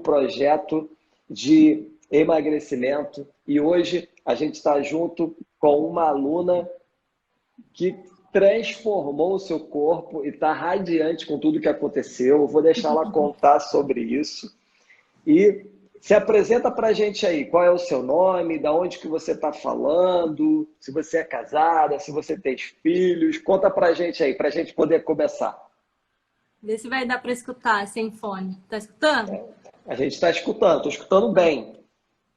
projeto de emagrecimento e hoje a gente está junto com uma aluna que transformou o seu corpo e está radiante com tudo que aconteceu. Eu vou deixar ela contar sobre isso. E se apresenta para a gente aí, qual é o seu nome, da onde que você está falando, se você é casada, se você tem filhos, conta para a gente aí, para a gente poder começar. Vê se vai dar para escutar sem fone. Tá escutando? A gente está escutando, estou escutando bem.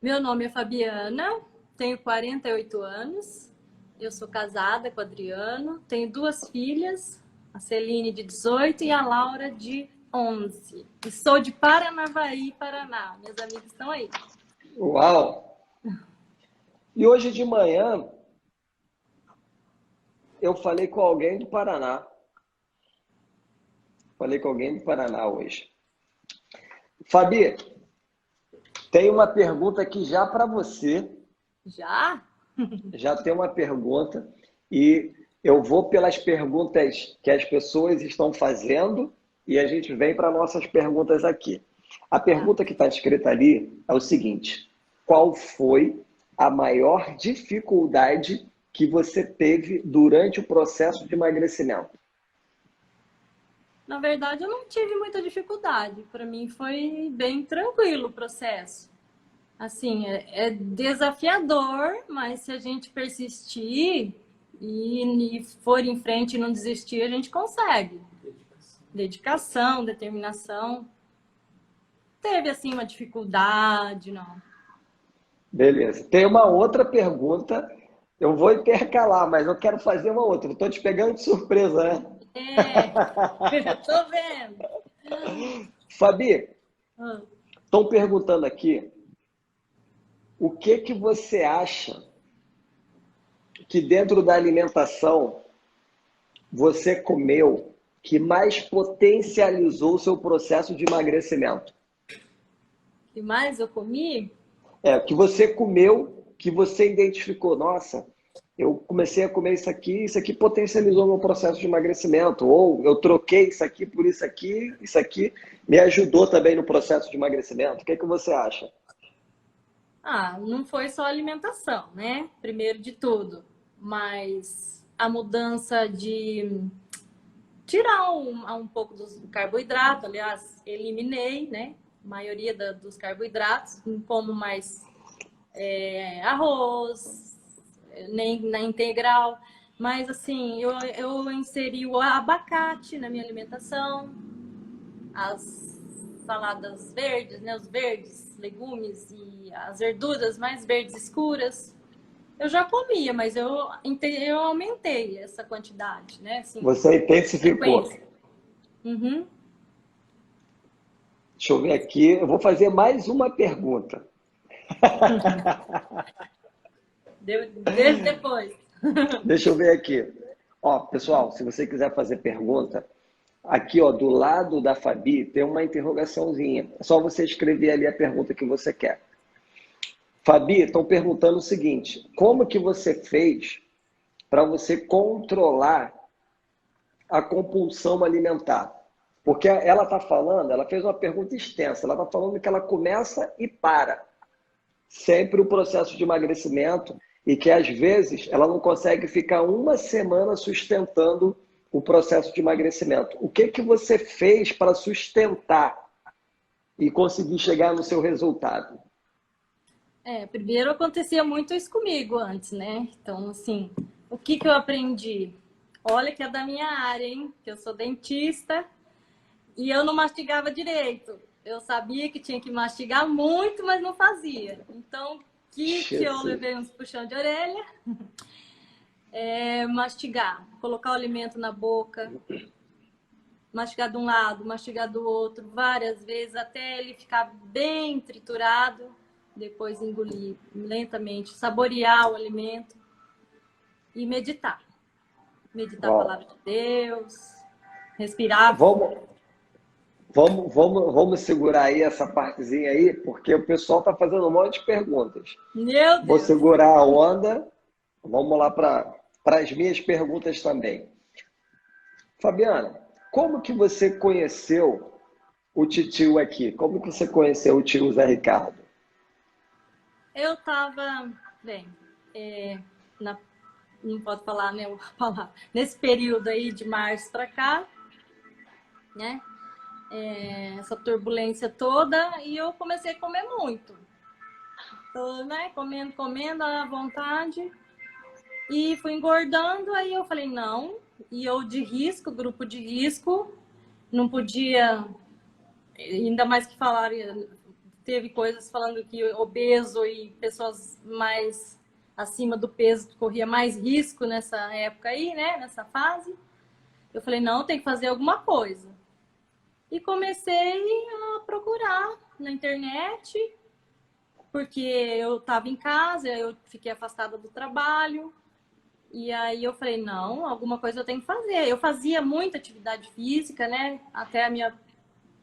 Meu nome é Fabiana, tenho 48 anos, eu sou casada com o Adriano, tenho duas filhas, a Celine de 18 e a Laura de 11. E sou de Paranavaí, Paraná. Minhas amigas estão aí. Uau! E hoje de manhã eu falei com alguém do Paraná. Falei com alguém do Paraná hoje. Fabi, tem uma pergunta aqui já para você. Já? Já tem uma pergunta e eu vou pelas perguntas que as pessoas estão fazendo e a gente vem para nossas perguntas aqui. A Tá. pergunta que está escrita ali é o seguinte: qual foi a maior dificuldade que você teve durante o processo de emagrecimento? Na verdade, eu não tive muita dificuldade. Para mim foi bem tranquilo o processo. Assim, é desafiador, mas se a gente persistir e for em frente e não desistir, a gente consegue. Dedicação, determinação. Teve, assim, uma dificuldade, não. Beleza. Tem uma outra pergunta. Eu vou intercalar, mas eu quero fazer uma outra. Estou te pegando de surpresa, né? É, eu tô vendo. Fabi, Ah, estão perguntando aqui o que que você acha que dentro da alimentação você comeu que mais potencializou o seu processo de emagrecimento? o que mais eu comi? É, o que você comeu, que você identificou, nossa, eu comecei a comer isso aqui potencializou meu processo de emagrecimento, ou eu troquei isso aqui me ajudou também no processo de emagrecimento. O que que você acha? Ah, não foi só alimentação, né? Primeiro de tudo. Mas a mudança de tirar um pouco do carboidrato, aliás, eliminei, né? A maioria dos carboidratos, não como mais arroz, nem na integral. Mas assim, eu inseri o abacate na minha alimentação, as saladas verdes, né? Os verdes, legumes e as verduras mais verdes escuras. Eu já comia, mas eu aumentei essa quantidade, né? Assim, Você intensificou. frequência. Uhum. Deixa eu ver aqui, eu vou fazer mais uma pergunta. Desde depois. Deixa eu ver aqui. Ó, pessoal, se você quiser fazer pergunta, aqui, ó, do lado da Fabi tem uma interrogaçãozinha. É só você escrever ali a pergunta que você quer. Fabi, estão perguntando o seguinte: como que você fez para você controlar a compulsão alimentar? Porque ela está falando, ela fez uma pergunta extensa, ela está falando que ela começa e para sempre o processo de emagrecimento e que às vezes ela não consegue ficar uma semana sustentando o processo de emagrecimento. O que que você fez para sustentar e conseguir chegar no seu resultado? Primeiro acontecia muito isso comigo antes, né? Então, assim, o que eu aprendi? Olha que é da minha área, hein? Que eu sou dentista e eu não mastigava direito. Eu sabia que tinha que mastigar muito, mas não fazia. Então, o que eu Jesus. levei uns puxão de orelha? Mastigar, colocar o alimento na boca, mastigar de um lado, mastigar do outro, várias vezes, até ele ficar bem triturado, depois engolir lentamente, saborear o alimento e meditar. Meditar a Uau. palavra de Deus, respirar Vamos, fundo. vamos segurar aí essa partezinha aí, porque o pessoal está fazendo um monte de perguntas. Meu Vou Deus! segurar a onda. Vamos lá para as minhas perguntas também. Fabiana, como que você conheceu o titio aqui? Como que você conheceu o tio Zé Ricardo? Eu tava, bem, na, não pode falar, né? Eu vou falar. Nesse período aí de março para cá, né? Essa turbulência toda, e eu comecei a comer muito. Tô, né? Comendo à vontade. E fui engordando, aí eu falei, não. E eu de risco, grupo de risco, não podia, ainda mais que falaram, teve coisas falando que obeso e pessoas mais acima do peso corria mais risco nessa época aí, né? Nessa fase. Eu falei, não, tem que fazer alguma coisa. E comecei a procurar na internet, porque eu estava em casa, eu fiquei afastada do trabalho. E aí eu falei, não, alguma coisa eu tenho que fazer. Eu fazia muita atividade física, né? Até a minha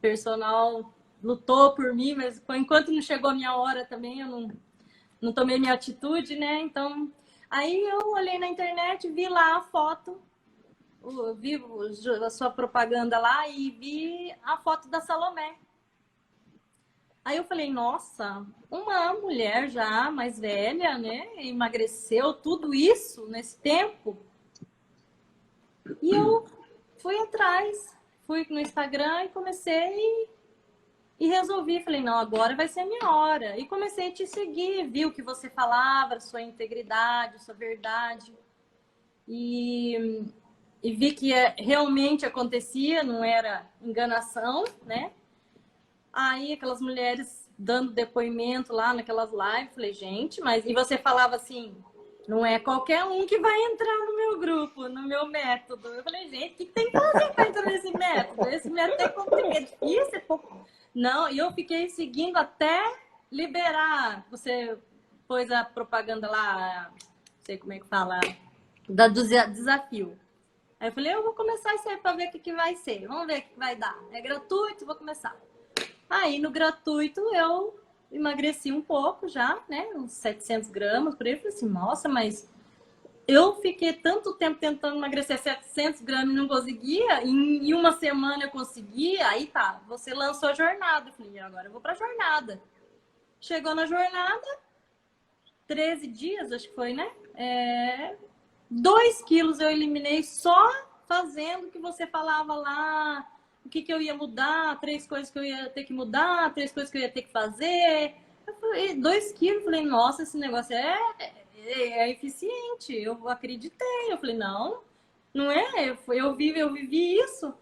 personal lutou por mim, mas enquanto não chegou a minha hora também, eu não tomei minha atitude, né? Então, aí eu olhei na internet, vi lá a foto, vi a sua propaganda lá e vi a foto da Salomé. Aí eu falei, nossa, uma mulher já mais velha, né? Emagreceu tudo isso nesse tempo. E eu fui atrás, fui no Instagram e comecei e resolvi. Falei, não, agora vai ser a minha hora. E comecei a te seguir, vi o que você falava, sua integridade, sua verdade. E vi que realmente acontecia, não era enganação, né? Aí aquelas mulheres dando depoimento lá naquelas lives, falei, gente, mas... E você falava assim, não é qualquer um que vai entrar no meu grupo, no meu método. Eu falei, gente, o que tem que fazer para entrar nesse método? Esse método é complicado, é difícil. Não, e eu fiquei seguindo até liberar. Você pôs a propaganda lá, não sei como é que fala, do desafio. Aí eu falei, eu vou começar isso aí para ver o que vai ser. Vamos ver o que vai dar. É gratuito, vou começar. Aí no gratuito eu emagreci um pouco já, né? Uns 700 gramas por aí. Eu falei assim, nossa, mas eu fiquei tanto tempo tentando emagrecer 700 gramas e não conseguia. Em uma semana eu consegui. Aí tá, você lançou a jornada. Eu falei, agora eu vou pra jornada. Chegou na jornada, 13 dias, acho que foi, né? 2 quilos eu eliminei só fazendo o que você falava lá. O que eu ia mudar, 3 coisas que eu ia ter que mudar, 3 coisas que eu ia ter que fazer. Eu falei, 2 quilos, falei, nossa, esse negócio é eficiente. Eu acreditei. Eu falei, não é, eu vivi isso.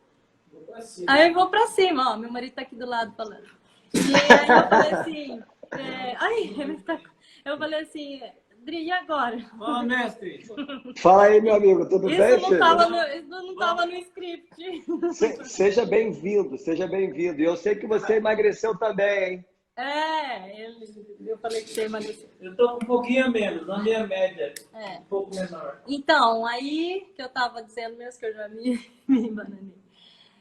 Aí eu vou pra cima, ó, meu marido tá aqui do lado falando. E aí eu falei assim, eu falei assim, Dri, e agora? Fala, mestre. Fala aí, meu amigo, tudo bem, filho? Isso não estava no script. Seja bem-vindo, seja bem-vindo. E eu sei que você emagreceu também, hein? Eu falei que você emagreceu. Eu tô um pouquinho a menos, na minha média. Um pouco menor. Então, aí que eu tava dizendo mesmo que eu já me bananei.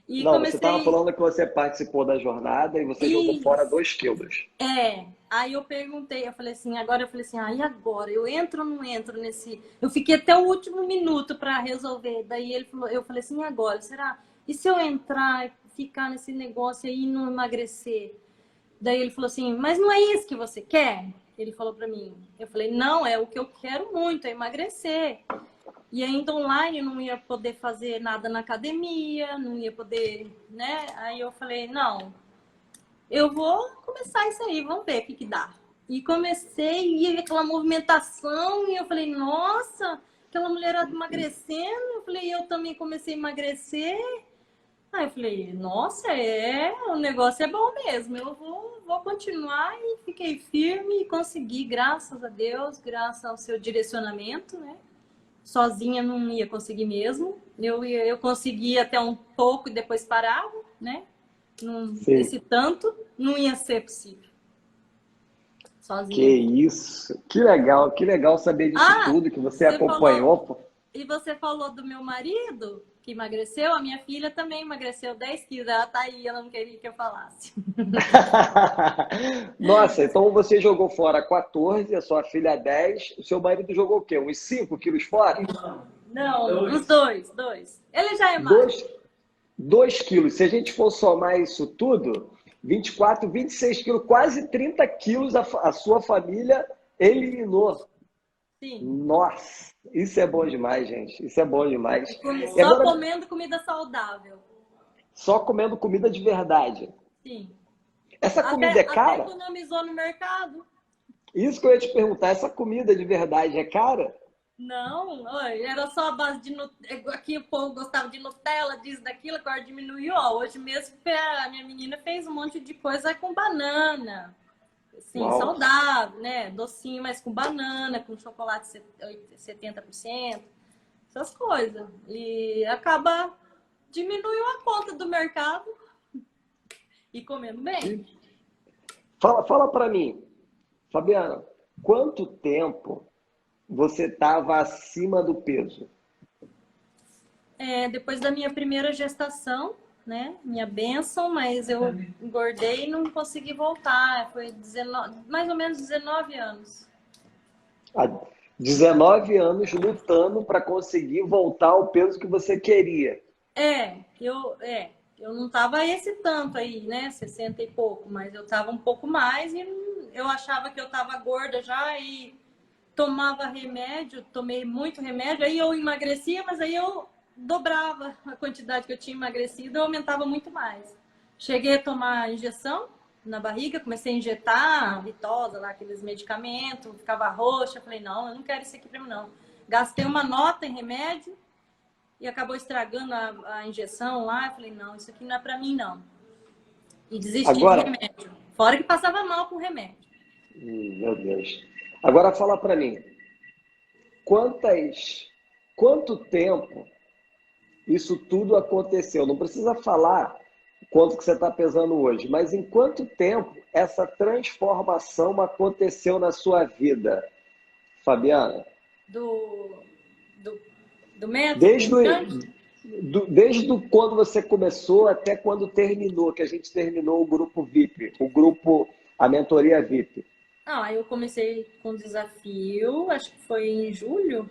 E Não, comecei... você estava falando que você participou da jornada e você jogou fora 2 quilos. Aí eu perguntei, eu falei assim, e agora? Eu entro ou não entro nesse... Eu fiquei até o último minuto para resolver. Daí eu falei assim, e agora? Será? E se eu entrar e ficar nesse negócio aí e não emagrecer? Daí ele falou assim, mas não é isso que você quer? Ele falou para mim. Eu falei, não, é o que eu quero muito, é emagrecer. E ainda online eu não ia poder fazer nada na academia, não ia poder, né? Aí eu falei, não, eu vou começar isso aí, vamos ver o que dá. E comecei, e aquela movimentação, e eu falei, nossa, aquela mulher emagrecendo. Eu falei, eu também comecei a emagrecer. Aí eu falei, nossa, o negócio é bom mesmo, eu vou continuar. E fiquei firme e consegui, graças a Deus, graças ao seu direcionamento, né? Sozinha não ia conseguir mesmo. Eu conseguia até um pouco e depois parava, né? Esse tanto não ia ser possível. Sozinha. Que isso! Que legal saber disso tudo que você acompanhou. E você falou do meu marido, que emagreceu. A minha filha também emagreceu 10 quilos. Ela tá aí, ela não queria que eu falasse. Nossa, então você jogou fora 14, a sua filha 10. O seu marido jogou o quê? Uns 5 quilos fora? Não, uns 2. Ele já é magro. 2 quilos. Se a gente for somar isso tudo, 24, 26 quilos, quase 30 quilos a sua família eliminou. Sim. Nossa, isso é bom demais, gente. Isso é bom demais. Só agora, comendo comida saudável. Só comendo comida de verdade. Sim. Essa comida é cara? Até economizou no mercado. Isso que eu ia te perguntar. Essa comida de verdade é cara? Não, era só a base de Nutella. Aqui o povo gostava de Nutella, disso, daquilo, agora diminuiu. Hoje mesmo a minha menina fez um monte de coisa com banana. Assim, saudável, né? Docinho, mas com banana, com chocolate 70%. Essas coisas. E acaba diminuiu a conta do mercado e comendo bem. Fala para mim, Fabiana, quanto tempo você estava acima do peso? Depois da minha primeira gestação, né? Minha bênção, mas eu engordei e não consegui voltar. Foi mais ou menos 19 anos. 19 anos lutando para conseguir voltar ao peso que você queria. Eu não tava esse tanto aí, né? 60 e pouco, mas eu tava um pouco mais e eu achava que eu tava gorda já e tomava remédio, tomei muito remédio, aí eu emagrecia, mas aí eu dobrava a quantidade que eu tinha emagrecido, eu aumentava muito mais. Cheguei a tomar injeção na barriga, comecei a injetar Vitosa, lá, aqueles medicamentos, ficava roxa, falei, não, eu não quero isso aqui pra mim, não. Gastei uma nota em remédio e acabou estragando a injeção lá, falei, não, isso aqui não é pra mim, não. E desisti do remédio. Fora que passava mal com o remédio. Meu Deus. Agora fala pra mim, quanto tempo isso tudo aconteceu? Não precisa falar quanto que você está pesando hoje, mas em quanto tempo essa transformação aconteceu na sua vida, Fabiana? Do método? Desde quando você começou até quando terminou, que a gente terminou o grupo VIP, a mentoria VIP. Eu comecei com o desafio, acho que foi em julho.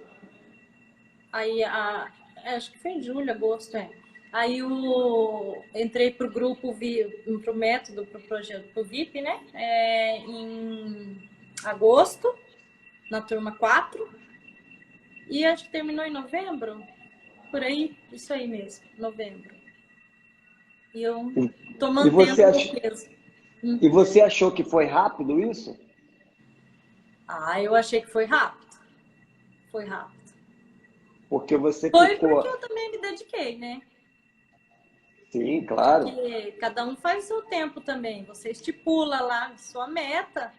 Aí, acho que foi em julho, agosto, Aí entrei pro grupo, pro método, pro projeto, pro VIP, né? Em agosto, na turma 4. E acho que terminou em novembro, por aí, isso aí mesmo, novembro. E eu tô mantendo o peso. E você achou que foi rápido isso? Eu achei que foi rápido. Foi rápido. Porque você Foi porque eu também me dediquei, né? Sim, claro. Porque cada um faz o seu tempo também. Você estipula lá sua meta.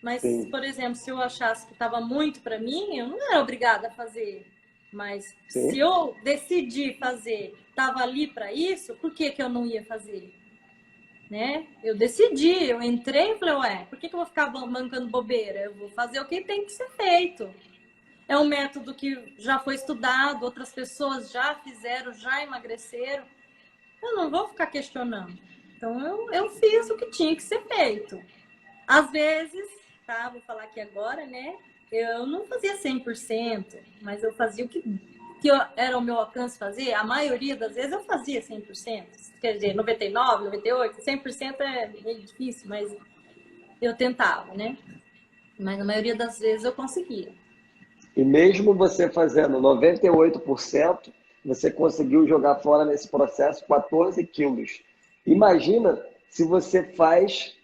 Mas, sim, por exemplo, se eu achasse que estava muito para mim, eu não era obrigada a fazer. Mas sim, se eu decidi fazer, estava ali para isso, por que eu não ia fazer? Né? Eu decidi, eu entrei e falei, por que eu vou ficar mancando bobeira? Eu vou fazer o que tem que ser feito. É um método que já foi estudado, outras pessoas já fizeram, já emagreceram. Eu não vou ficar questionando. Então, eu fiz o que tinha que ser feito. Às vezes, vou falar aqui agora, né? Eu não fazia 100%, mas eu fazia o que era o meu alcance fazer. A maioria das vezes eu fazia 100%. Quer dizer, 99%, 98%, 100% é meio difícil, mas eu tentava, né? Mas a maioria das vezes eu conseguia. E mesmo você fazendo 98%, você conseguiu jogar fora nesse processo 14 quilos. Imagina se você faz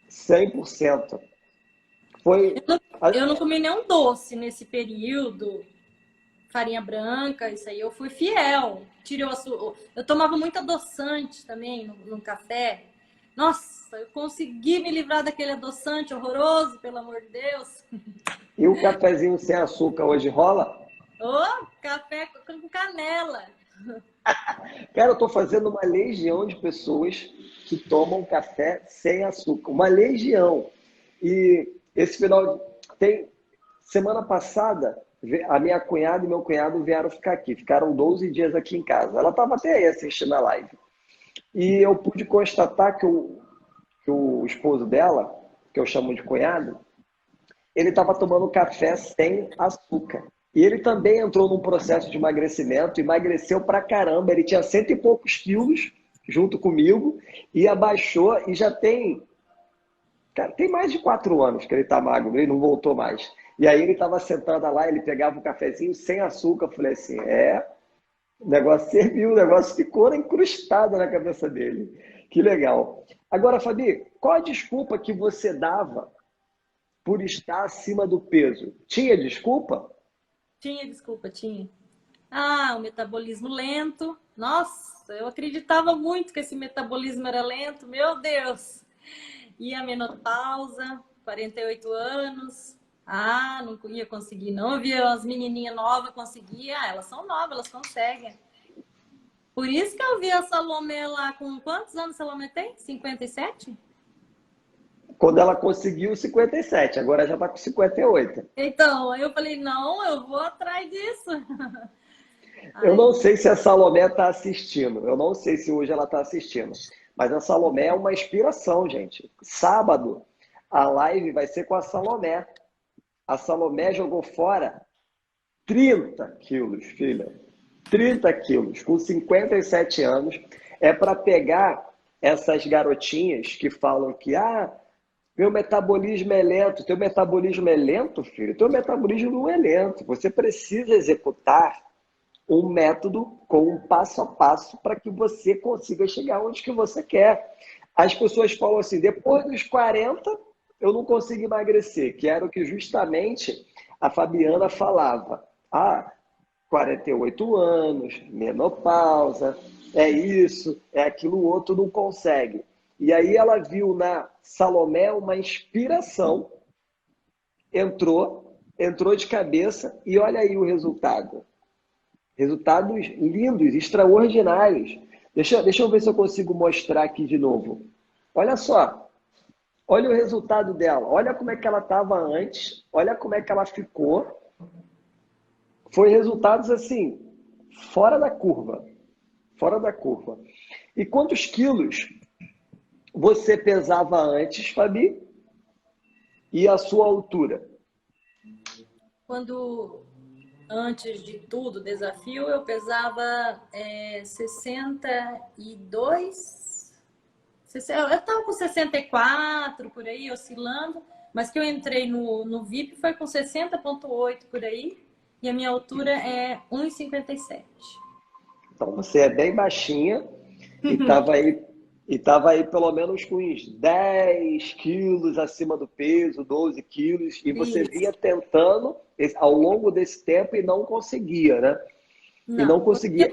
100%. Eu não comi nenhum doce nesse período. Farinha branca, isso aí eu fui fiel. Tirei o açúcar. Eu tomava muito adoçante também no café. Nossa, eu consegui me livrar daquele adoçante horroroso, pelo amor de Deus. E o cafezinho sem açúcar hoje rola? Café com canela. Cara, eu tô fazendo uma legião de pessoas que tomam café sem açúcar. Uma legião. E esse semana passada, a minha cunhada e meu cunhado vieram ficar aqui. Ficaram 12 dias aqui em casa. Ela estava até aí assistindo a live. E eu pude constatar que o esposo dela, que eu chamo de cunhado, ele estava tomando café sem açúcar. E ele também entrou num processo de emagrecimento, emagreceu pra caramba. Ele tinha 100 e poucos quilos junto comigo e abaixou e já tem, cara, tem mais de 4 anos que ele tá magro, ele não voltou mais. E aí ele tava sentado lá, ele pegava um cafezinho sem açúcar. Eu falei assim, o negócio serviu, o negócio ficou incrustado na cabeça dele. Que legal. Agora, Fabi, qual a desculpa que você dava por estar acima do peso? Tinha desculpa? Tinha, desculpa, tinha. Ah, o metabolismo lento. Nossa, eu acreditava muito que esse metabolismo era lento, meu Deus. E a menopausa, 48 anos. Ah, não ia conseguir, não. Eu via as menininhas novas conseguir. Ah, elas são novas, elas conseguem. Por isso que eu vi a Salomé lá com quantos anos a Salomé tem? 57? Quando ela conseguiu 57, agora já está com 58. Então, aí eu falei, não, eu vou atrás disso. Eu não sei se a Salomé está assistindo, eu não sei se hoje ela está assistindo, mas a Salomé é uma inspiração, gente. Sábado, a live vai ser com a Salomé. A Salomé jogou fora 30 quilos, filha. 30 quilos, com 57 anos. É para pegar essas garotinhas que falam que, meu metabolismo é lento. Teu metabolismo é lento, filho? Teu metabolismo não é lento. Você precisa executar um método com um passo a passo para que você consiga chegar onde que você quer. As pessoas falam assim, depois dos 40, eu não consigo emagrecer, que era o que justamente a Fabiana falava. 48 anos, menopausa, é isso, é aquilo outro, não consegue. E aí ela viu na Salomé uma inspiração, entrou de cabeça e olha aí o resultado. Resultados lindos, extraordinários. Deixa eu ver se eu consigo mostrar aqui de novo. Olha só. Olha o resultado dela. Olha como é que ela estava antes. Olha como é que ela ficou. Foi resultados assim, fora da curva. Fora da curva. E quantos quilos você pesava antes, Fabi? E a sua altura? Antes de tudo, desafio, eu pesava 62. Eu estava com 64 por aí, oscilando, mas que eu entrei no VIP foi com 60,8 por aí, e a minha altura é 1,57. Então você é bem baixinha e estava aí pelo menos com uns 10 quilos acima do peso, 12 quilos, e você vinha tentando ao longo desse tempo e não conseguia, né? Não, e não conseguia.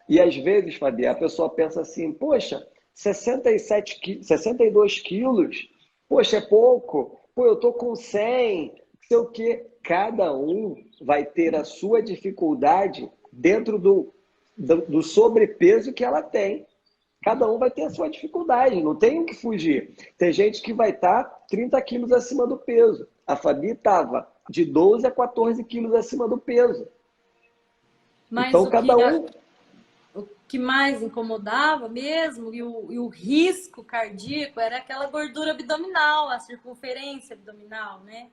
E às vezes, Fabi, a pessoa pensa assim, poxa, 62 quilos, poxa, é pouco, pô, eu tô com 100, sei o quê. Cada um vai ter a sua dificuldade dentro do sobrepeso que ela tem. Cada um vai ter a sua dificuldade, não tem o que fugir. Tem gente que vai estar 30 quilos acima do peso. A Fabi estava de 12 a 14 quilos acima do peso. Mas então, cada um... O que mais incomodava mesmo, e o risco cardíaco, era aquela gordura abdominal, a circunferência abdominal, né?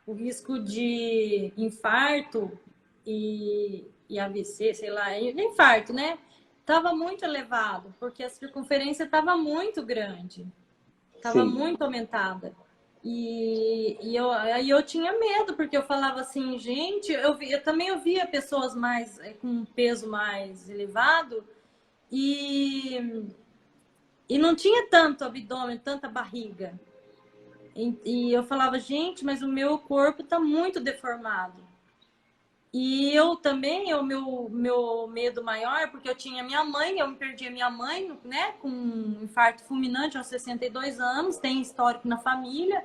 O risco de infarto e AVC, sei lá, infarto, né? Estava muito elevado, porque a circunferência estava muito grande, estava muito aumentada. E eu tinha medo, porque eu falava assim, gente, eu também via pessoas com um peso mais elevado e não tinha tanto abdômen, tanta barriga. E eu falava, gente, mas o meu corpo está muito deformado. E eu também, o meu medo maior, porque eu tinha minha mãe, eu me perdi a minha mãe, né, com um infarto fulminante aos 62 anos, tem histórico na família.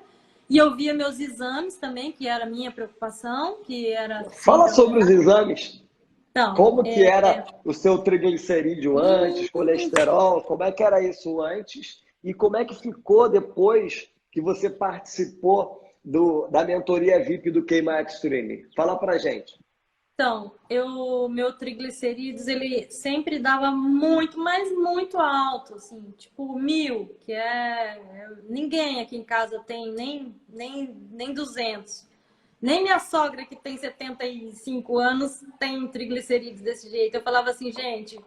E eu via meus exames também, que era a minha preocupação, que era... Fala sobre os exames. Então, como que era o seu triglicerídeo antes, colesterol, como é que era isso antes e como é que ficou depois que você participou da mentoria VIP do Queima Extreme? Fala pra gente. Então, meu triglicerídeos, ele sempre dava muito, mas muito alto, assim, tipo 1000, que ninguém aqui em casa tem nem 200. Nem minha sogra, que tem 75 anos, tem triglicerídeos desse jeito. Eu falava assim, gente,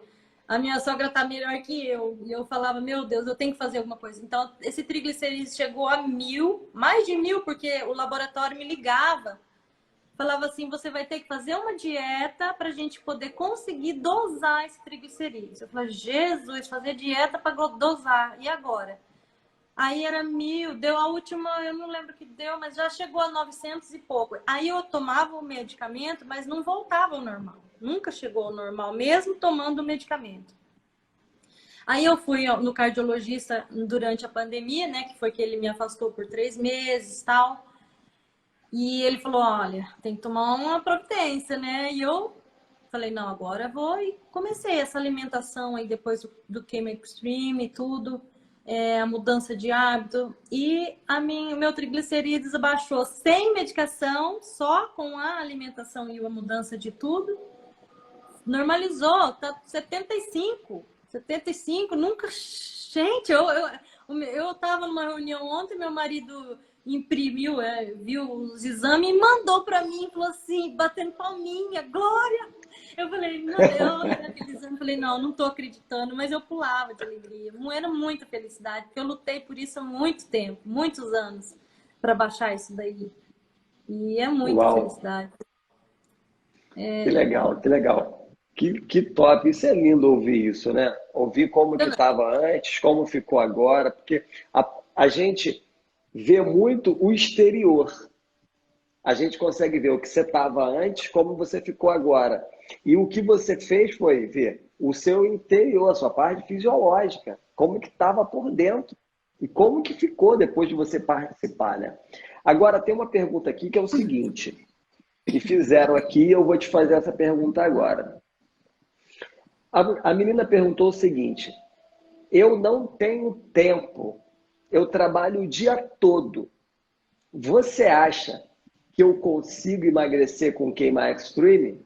a minha sogra tá melhor que eu. E eu falava, meu Deus, eu tenho que fazer alguma coisa. Então, esse triglicerídeos chegou a 1000, mais de 1000, porque o laboratório me ligava. Falava assim, você vai ter que fazer uma dieta para a gente poder conseguir dosar esse triglicerídeos. Eu falei, Jesus, fazer dieta para dosar. E agora? Aí era 1000, deu a última, eu não lembro o que deu, mas já chegou a 900 e pouco. Aí eu tomava o medicamento, mas não voltava ao normal. Nunca chegou ao normal, mesmo tomando o medicamento. Aí eu fui no cardiologista durante a pandemia, né? Que foi que ele me afastou por 3 meses e tal. E ele falou, olha, tem que tomar uma providência, né? E eu falei, não, agora eu vou. E comecei essa alimentação aí depois do Chemo Extreme e tudo. A mudança de hábito. E o meu triglicerídeos abaixou sem medicação, só com a alimentação e a mudança de tudo. Normalizou, tá 75. 75, nunca... Gente, eu tava numa reunião ontem, meu marido imprimiu, viu os exames e mandou para mim, falou assim, batendo palminha, Glória! Eu falei, não, naquele exame, falei, não tô acreditando, mas eu pulava de alegria. Era muita felicidade, porque eu lutei por isso há muito tempo, muitos anos, para baixar isso daí. E é muita felicidade. Que legal, que legal. Que top. Isso é lindo ouvir isso, né? Ouvir como que estava antes, como ficou agora, porque a gente vê muito o exterior. A gente consegue ver o que você estava antes, como você ficou agora. E o que você fez foi ver o seu interior, a sua parte fisiológica, como que estava por dentro e como que ficou depois de você participar, né? Agora, tem uma pergunta aqui que é o seguinte, que fizeram aqui, eu vou te fazer essa pergunta agora. A menina perguntou o seguinte, eu não tenho tempo, eu trabalho o dia todo. Você acha que eu consigo emagrecer com Queima Extreme?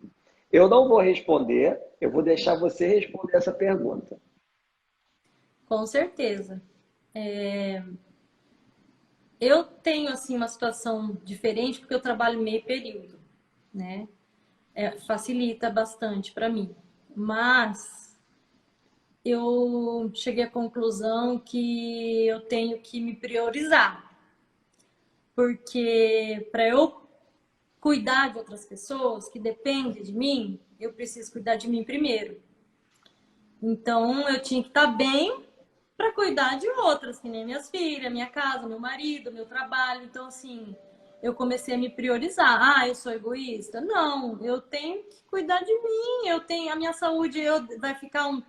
Eu não vou responder, eu vou deixar você responder essa pergunta. Com certeza. Eu tenho, assim, uma situação diferente, porque eu trabalho meio período, né? Facilita bastante para mim. Mas eu cheguei à conclusão que eu tenho que me priorizar. Porque para eu cuidar de outras pessoas que dependem de mim, eu preciso cuidar de mim primeiro. Então, eu tinha que estar bem para cuidar de outras, que nem minhas filhas, minha casa, meu marido, meu trabalho. Então, assim, eu comecei a me priorizar. Eu sou egoísta? Não, eu tenho que cuidar de mim. A minha saúde vai ficar um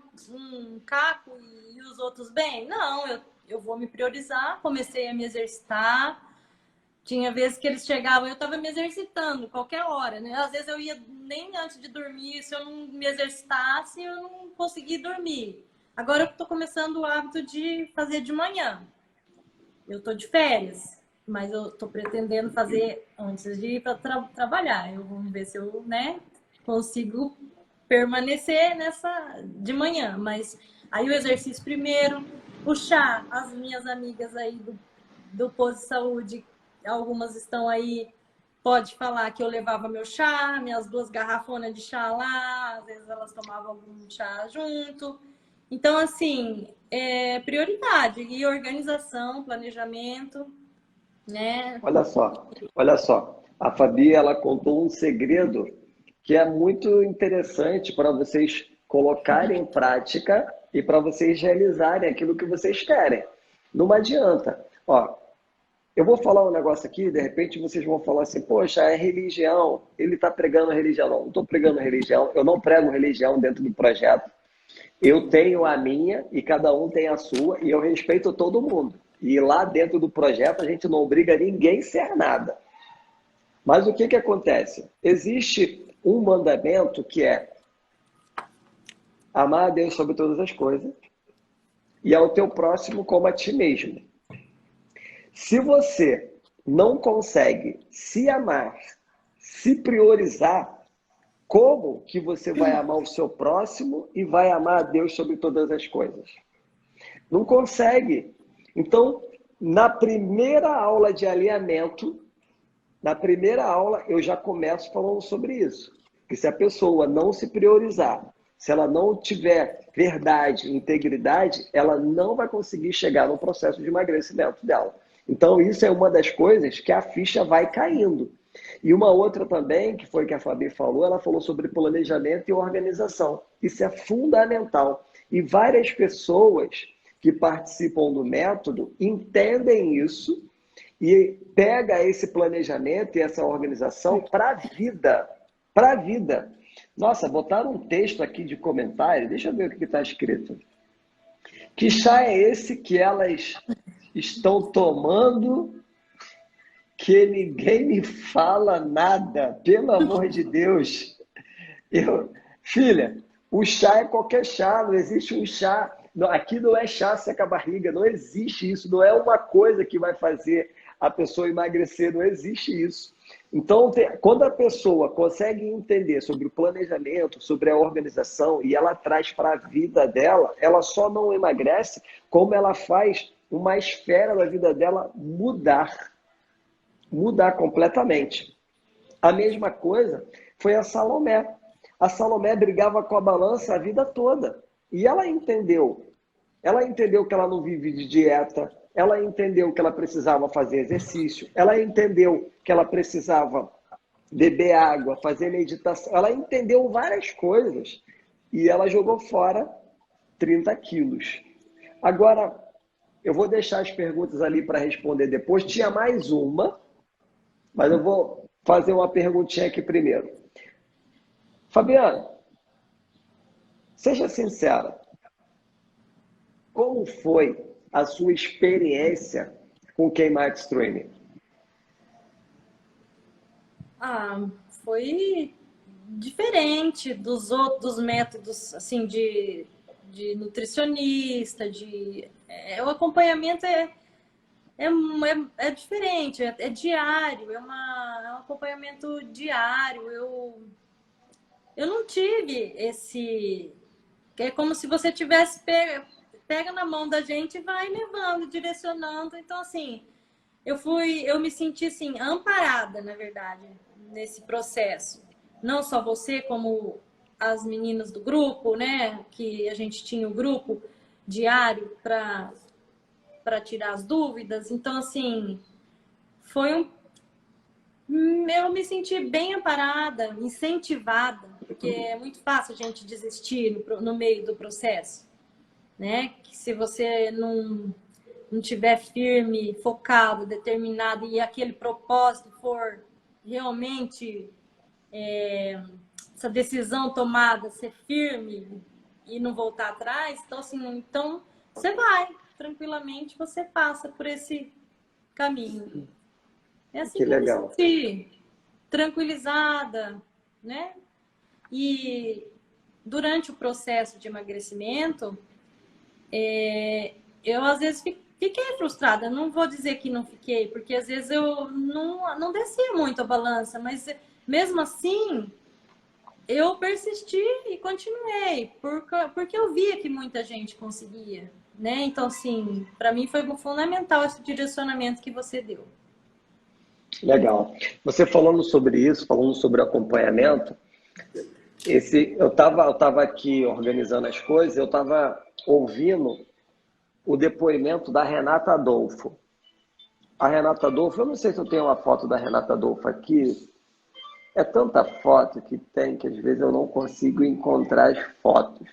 caco e os outros bem? Não, eu vou me priorizar. Comecei a me exercitar. Tinha vezes que eles chegavam, eu estava me exercitando qualquer hora, né? Às vezes eu ia nem antes de dormir, se eu não me exercitasse, eu não conseguia dormir. Agora eu estou começando o hábito de fazer de manhã. Eu estou de férias, mas eu estou pretendendo fazer antes de ir para trabalhar. Eu vou ver se eu, consigo permanecer nessa de manhã. Mas aí o exercício primeiro, o chá, as minhas amigas aí do posto de saúde, algumas estão aí, pode falar que eu levava meu chá, minhas 2 garrafonas de chá lá, às vezes elas tomavam algum chá junto. Então, assim, prioridade e organização, planejamento, né? Olha só. A Fabi, ela contou um segredo que é muito interessante para vocês colocarem em prática e para vocês realizarem aquilo que vocês querem. Não adianta. Eu vou falar um negócio aqui, de repente vocês vão falar assim, poxa, é religião, ele está pregando religião. Não estou pregando religião, eu não prego religião dentro do projeto. Eu tenho a minha e cada um tem a sua e eu respeito todo mundo. E lá dentro do projeto a gente não obriga ninguém a ser nada. Mas o que acontece? Existe um mandamento que é amar a Deus sobre todas as coisas e ao teu próximo como a ti mesmo. Se você não consegue se amar, se priorizar, como que você vai amar o seu próximo e vai amar a Deus sobre todas as coisas? Não consegue. Então, na primeira aula de alinhamento, Na primeira aula, eu já começo falando sobre isso. Que se a pessoa não se priorizar, se ela não tiver verdade, integridade, ela não vai conseguir chegar no processo de emagrecimento dela. Então, isso é uma das coisas que a ficha vai caindo. E uma outra também, que foi que a Fabi falou, ela falou sobre planejamento e organização. Isso é fundamental. E várias pessoas que participam do método entendem isso e pega esse planejamento e essa organização para a vida. Para a vida. Nossa, botaram um texto aqui de comentário, deixa eu ver o que está escrito. Que chá é esse que elas estão tomando que ninguém me fala nada? Pelo amor de Deus. Filha, o chá é qualquer chá, não existe um chá. Aqui não é chá seca a barriga, não existe isso, não é uma coisa que vai fazer a pessoa emagrecer, não existe isso. Então, quando a pessoa consegue entender sobre o planejamento, sobre a organização, e ela traz para a vida dela, ela só não emagrece, como ela faz uma esfera da vida dela mudar. Mudar completamente. A mesma coisa foi a Salomé. A Salomé brigava com a balança a vida toda. E ela entendeu. Ela entendeu que ela não vive de dieta. Ela entendeu que ela precisava fazer exercício. Ela entendeu que ela precisava beber água, fazer meditação. Ela entendeu várias coisas. E ela jogou fora 30 quilos. Agora, eu vou deixar as perguntas ali para responder depois. Tinha mais uma, mas eu vou fazer uma perguntinha aqui primeiro. Fabiana, seja sincera. Como foi a sua experiência com o K-Max Training? Foi diferente dos outros métodos, assim, de nutricionista, o acompanhamento é diferente, é diário, é um acompanhamento diário. Eu não tive esse... É como se você tivesse pega na mão da gente e vai levando, direcionando. Então, assim, eu me senti, assim, amparada, na verdade, nesse processo. Não só você, como as meninas do grupo, né? Que a gente tinha o grupo diário para tirar as dúvidas. Então, assim, eu me senti bem amparada, incentivada, porque é muito fácil a gente desistir no meio do processo, né? Que se você não tiver firme, focado, determinado e aquele propósito for realmente essa decisão tomada, ser firme e não voltar atrás, então assim, então você vai tranquilamente, você passa por esse caminho. É assim que que eu me legal. senti tranquilizada, né? E durante o processo de emagrecimento, eu às vezes fiquei frustrada. Não vou dizer que não fiquei, porque às vezes eu não descia muito a balança, mas mesmo assim eu persisti e continuei, porque eu via que muita gente conseguia, né? Então, assim, para mim foi fundamental esse direcionamento que você deu. Legal. Você falando sobre isso, falando sobre acompanhamento, eu estava aqui organizando as coisas, eu estava ouvindo o depoimento da Renata Adolfo. A Renata Adolfo, eu não sei se eu tenho uma foto da Renata Adolfo aqui, é tanta foto que tem que às vezes eu não consigo encontrar as fotos.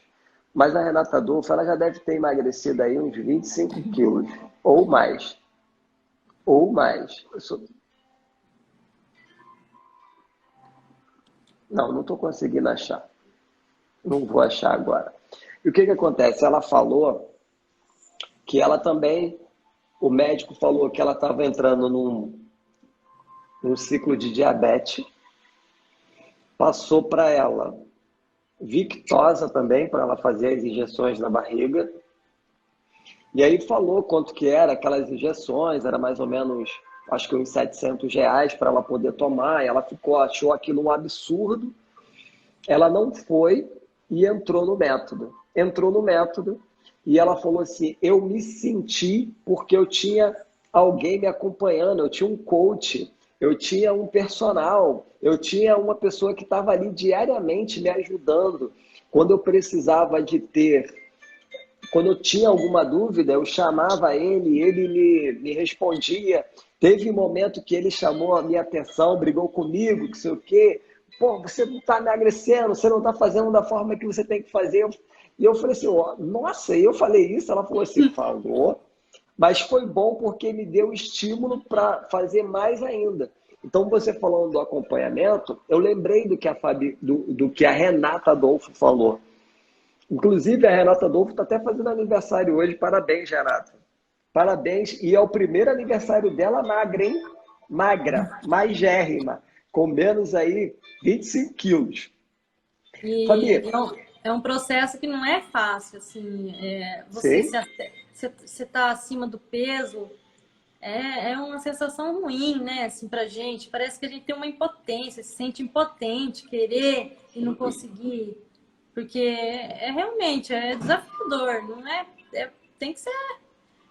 Mas a Renata Adolfo, ela já deve ter emagrecido aí uns 25 quilos, ou mais. Ou mais. Não estou conseguindo achar. Não vou achar agora. E o que acontece? Ela falou que ela também, o médico falou que ela estava entrando num ciclo de diabetes, passou para ela Victosa também, para ela fazer as injeções na barriga, e aí falou quanto que era aquelas injeções, era mais ou menos, acho que uns R$700 para ela poder tomar, e ela achou aquilo um absurdo, ela não foi e entrou no método. E ela falou assim, eu me senti porque eu tinha alguém me acompanhando, eu tinha um coach, eu tinha um personal, eu tinha uma pessoa que estava ali diariamente me ajudando. Quando eu precisava de ter, quando eu tinha alguma dúvida, eu chamava ele me respondia. Teve um momento que ele chamou a minha atenção, brigou comigo, que sei o quê. Pô, você não está emagrecendo, você não está fazendo da forma que você tem que fazer. E eu falei assim, ó, nossa, e eu falei isso, ela falou assim, falou, mas foi bom porque me deu estímulo para fazer mais ainda. Então, você falando do acompanhamento, eu lembrei do que a do que a Renata Adolfo falou. Inclusive, a Renata Adolfo está até fazendo aniversário hoje. Parabéns, Renata. Parabéns. E é o primeiro aniversário dela magra, hein? Magra, magérrima, com menos aí 25 quilos. E é um processo que não é fácil, assim. Você está acima do peso, é uma sensação ruim, né? Assim, pra gente. Parece que a gente tem uma impotência, se sente impotente, querer e não conseguir. Porque realmente é desafiador, não é? Tem que ser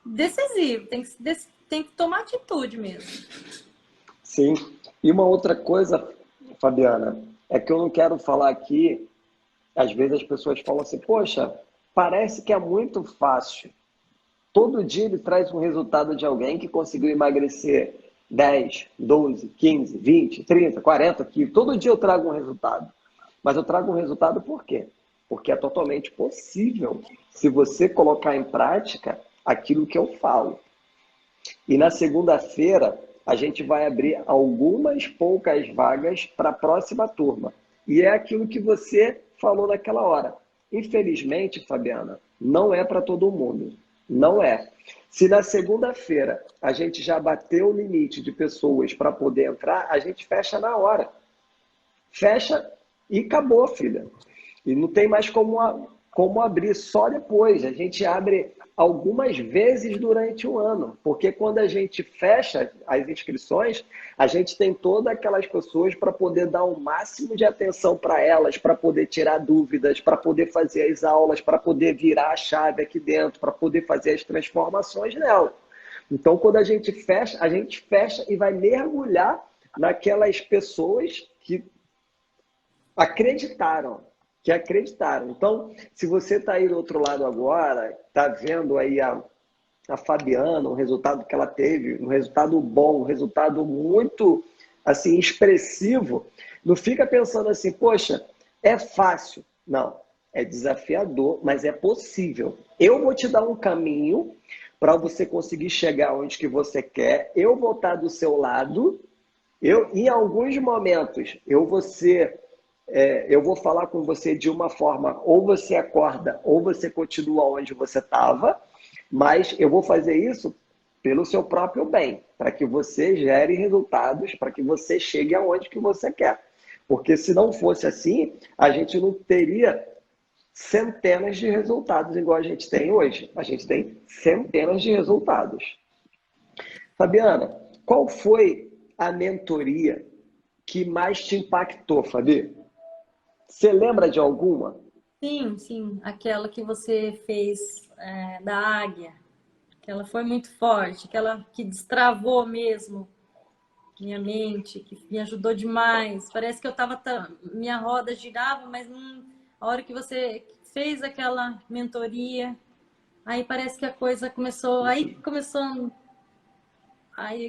decisivo, tem que tomar atitude mesmo. Sim. E uma outra coisa, Fabiana, é que eu não quero falar aqui, às vezes as pessoas falam assim, poxa, parece que é muito fácil. Todo dia ele traz um resultado de alguém que conseguiu emagrecer 10, 12, 15, 20, 30, 40 quilos. Todo dia eu trago um resultado. Mas eu trago um resultado por quê? Porque é totalmente possível se você colocar em prática aquilo que eu falo. E na segunda-feira, a gente vai abrir algumas poucas vagas para a próxima turma. E é aquilo que você falou naquela hora. Infelizmente, Fabiana, não é para todo mundo. Não é. Se na segunda-feira a gente já bateu o limite de pessoas para poder entrar, a gente fecha na hora. Fecha e acabou, filha. E não tem mais como abrir, só depois. A gente abre algumas vezes durante o ano, porque quando a gente fecha as inscrições, a gente tem todas aquelas pessoas para poder dar o máximo de atenção para elas, para poder tirar dúvidas, para poder fazer as aulas, para poder virar a chave aqui dentro, para poder fazer as transformações nela. Então, quando a gente fecha e vai mergulhar naquelas pessoas que acreditaram. Então, se você está aí do outro lado agora, está vendo aí a Fabiana, o resultado que ela teve, um resultado bom, um resultado muito assim expressivo, não fica pensando assim, poxa, é fácil. Não, é desafiador, mas é possível. Eu vou te dar um caminho para você conseguir chegar onde que você quer. Eu vou estar do seu lado. Em alguns momentos, eu vou falar com você de uma forma, ou você acorda, ou você continua onde você estava, mas eu vou fazer isso pelo seu próprio bem, para que você gere resultados, para que você chegue aonde que você quer. Porque se não fosse assim, a gente não teria centenas de resultados igual a gente tem hoje. A gente tem centenas de resultados. Fabiana, qual foi a mentoria que mais te impactou, Fabi? Você lembra de alguma? Sim. Aquela que você fez da águia. Que ela foi muito forte, aquela que destravou mesmo minha mente, que me ajudou demais. Parece que minha roda girava, mas a hora que você fez aquela mentoria, aí parece que a coisa começou, aí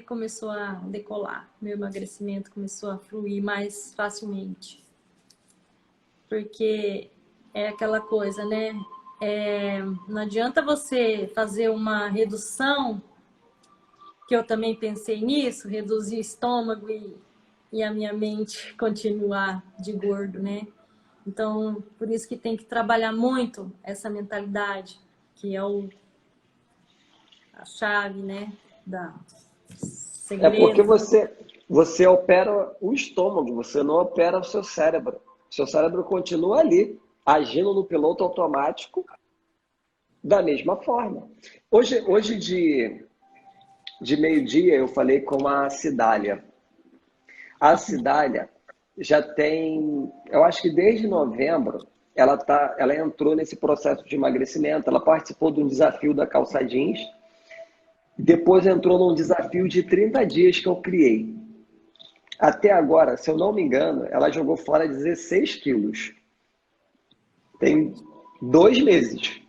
começou a decolar. Meu emagrecimento começou a fluir mais facilmente. Porque é aquela coisa, né? Não adianta você fazer uma redução, que eu também pensei nisso, reduzir o estômago e a minha mente continuar de gordo, né? Então, por isso que tem que trabalhar muito essa mentalidade, que é a chave, né? Da segredo. É porque você opera o estômago, você não opera o seu cérebro. O seu cérebro continua ali, agindo no piloto automático da mesma forma. Hoje de meio-dia eu falei com a Cidália. A Cidália já tem, eu acho que desde novembro, ela entrou nesse processo de emagrecimento, ela participou de um desafio da calça jeans, depois entrou num desafio de 30 dias que eu criei. Até agora, se eu não me engano, ela jogou fora 16 quilos. Tem 2 meses.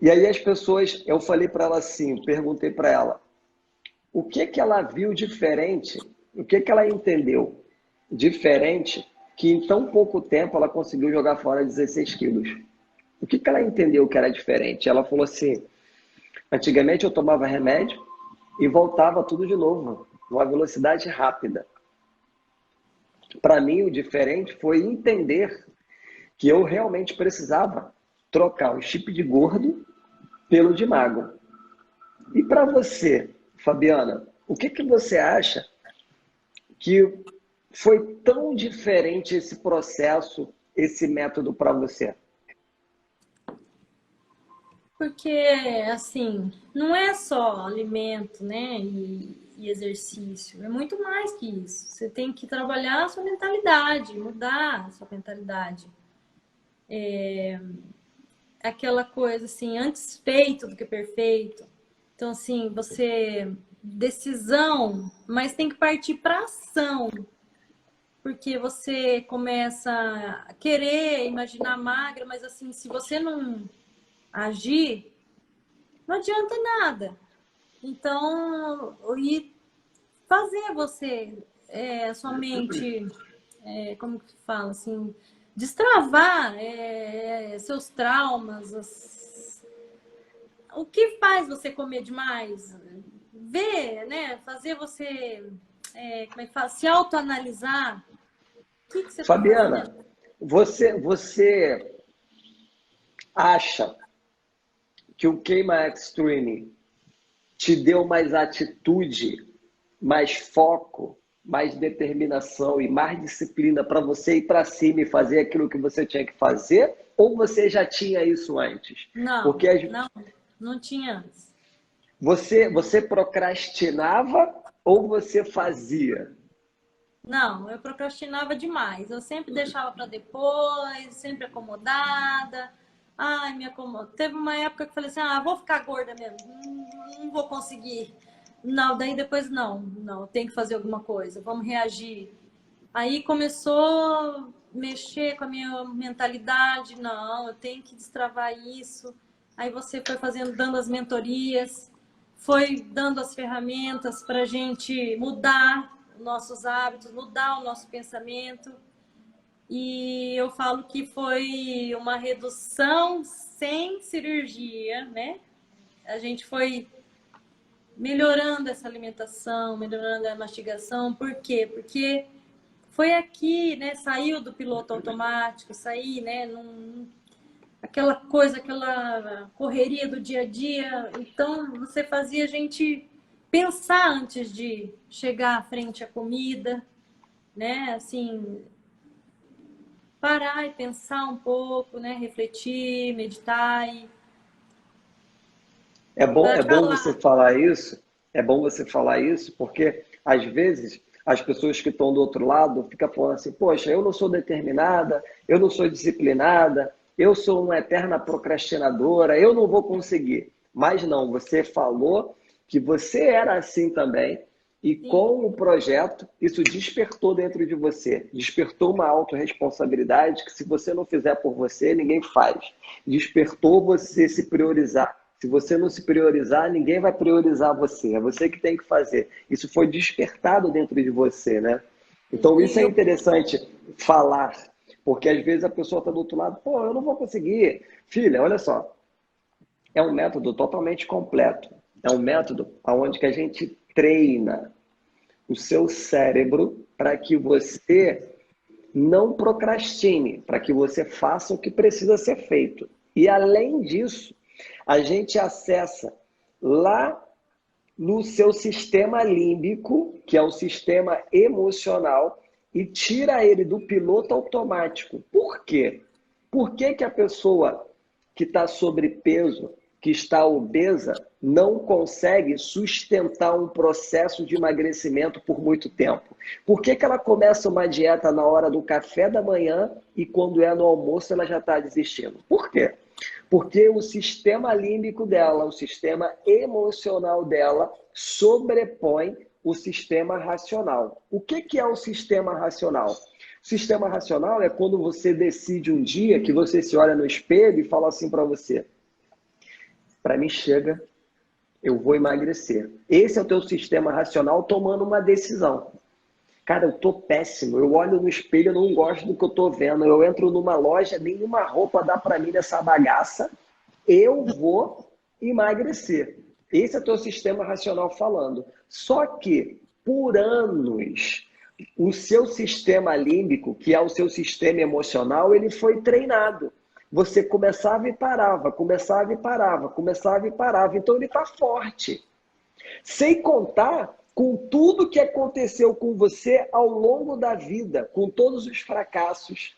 E aí as pessoas, eu falei para ela assim, perguntei para ela, o que que ela viu diferente, o que que ela entendeu diferente, que em tão pouco tempo ela conseguiu jogar fora 16 quilos. O que que ela entendeu que era diferente? Ela falou assim, antigamente eu tomava remédio e voltava tudo de novo, numa velocidade rápida. Para mim, o diferente foi entender que eu realmente precisava trocar o chip de gordo pelo de magro. E para você, Fabiana, o que que você acha que foi tão diferente esse processo, esse método para você? Porque, assim, não é só alimento, né, e exercício, é muito mais que isso. Você tem que trabalhar a sua mentalidade, mudar a sua mentalidade. Aquela coisa, assim, antes feito do que perfeito. Então, assim, decisão, mas tem que partir para ação. Porque você começa a querer imaginar magra, mas, assim, se você não agir, não adianta nada. Então, e fazer você, a sua mente, como que fala, assim, destravar seus traumas, o que faz você comer demais, ver, né, fazer você, como é que fala, se autoanalisar, o que você está Fabiana, fazendo? você acha que o Queima Extreme te deu mais atitude, mais foco, mais determinação e mais disciplina para você ir para cima e fazer aquilo que você tinha que fazer? Ou você já tinha isso antes? Não, Porque não tinha antes. você procrastinava ou você fazia? Não, eu procrastinava demais. Eu sempre deixava para depois, sempre acomodada. Ai, me acomodo. Teve uma época que eu falei assim: ah, vou ficar gorda mesmo, não vou conseguir. Não, daí depois não, tem que fazer alguma coisa, vamos reagir. Aí começou a mexer com a minha mentalidade: não, eu tenho que destravar isso. Aí você foi fazendo, dando as mentorias, foi dando as ferramentas para a gente mudar nossos hábitos, mudar o nosso pensamento. E eu falo que foi uma redução sem cirurgia, né? A gente foi melhorando essa alimentação, melhorando a mastigação. Por quê? Porque foi aqui, né? Saiu do piloto automático, sair, né? Aquela coisa, aquela correria do dia a dia. Então, você fazia a gente pensar antes de chegar à frente à comida, né? Assim, parar e pensar um pouco, né? Refletir, meditar e É para bom lá. você falar isso, é bom você falar isso, porque às vezes as pessoas que estão do outro lado ficam falando assim, poxa, eu não sou determinada, eu não sou disciplinada, eu sou uma eterna procrastinadora, eu não vou conseguir. Mas não, você falou que você era assim também, e com o projeto, isso despertou dentro de você, despertou uma autorresponsabilidade que se você não fizer por você, ninguém faz. Despertou você se priorizar. Se você não se priorizar, ninguém vai priorizar você. É você que tem que fazer. Isso foi despertado dentro de você, né? Então, isso é interessante falar, porque às vezes a pessoa está do outro lado, pô, eu não vou conseguir. Filha, olha só, é um método totalmente completo. É um método onde que a gente treina o seu cérebro para que você não procrastine, para que você faça o que precisa ser feito. E além disso, a gente acessa lá no seu sistema límbico, que é o sistema emocional, e tira ele do piloto automático. Por quê? Por que que a pessoa que está sobrepeso, que está obesa, não consegue sustentar um processo de emagrecimento por muito tempo? Por que que ela começa uma dieta na hora do café da manhã e quando é no almoço ela já está desistindo? Por quê? Porque o sistema límbico dela, o sistema emocional dela, sobrepõe o sistema racional. O que é o sistema racional? O sistema racional é quando você decide um dia que você se olha no espelho e fala assim para você: para mim chega, eu vou emagrecer. Esse é o teu sistema racional tomando uma decisão. Cara, eu tô péssimo. Eu olho no espelho, eu não gosto do que eu tô vendo. Eu entro numa loja, nenhuma roupa dá para mim nessa bagaça. Eu vou emagrecer. Esse é o teu sistema racional falando. Só que, por anos, o seu sistema límbico, que é o seu sistema emocional, ele foi treinado. Você começava e parava, começava e parava, começava e parava. Então ele está forte. Sem contar com tudo que aconteceu com você ao longo da vida, com todos os fracassos,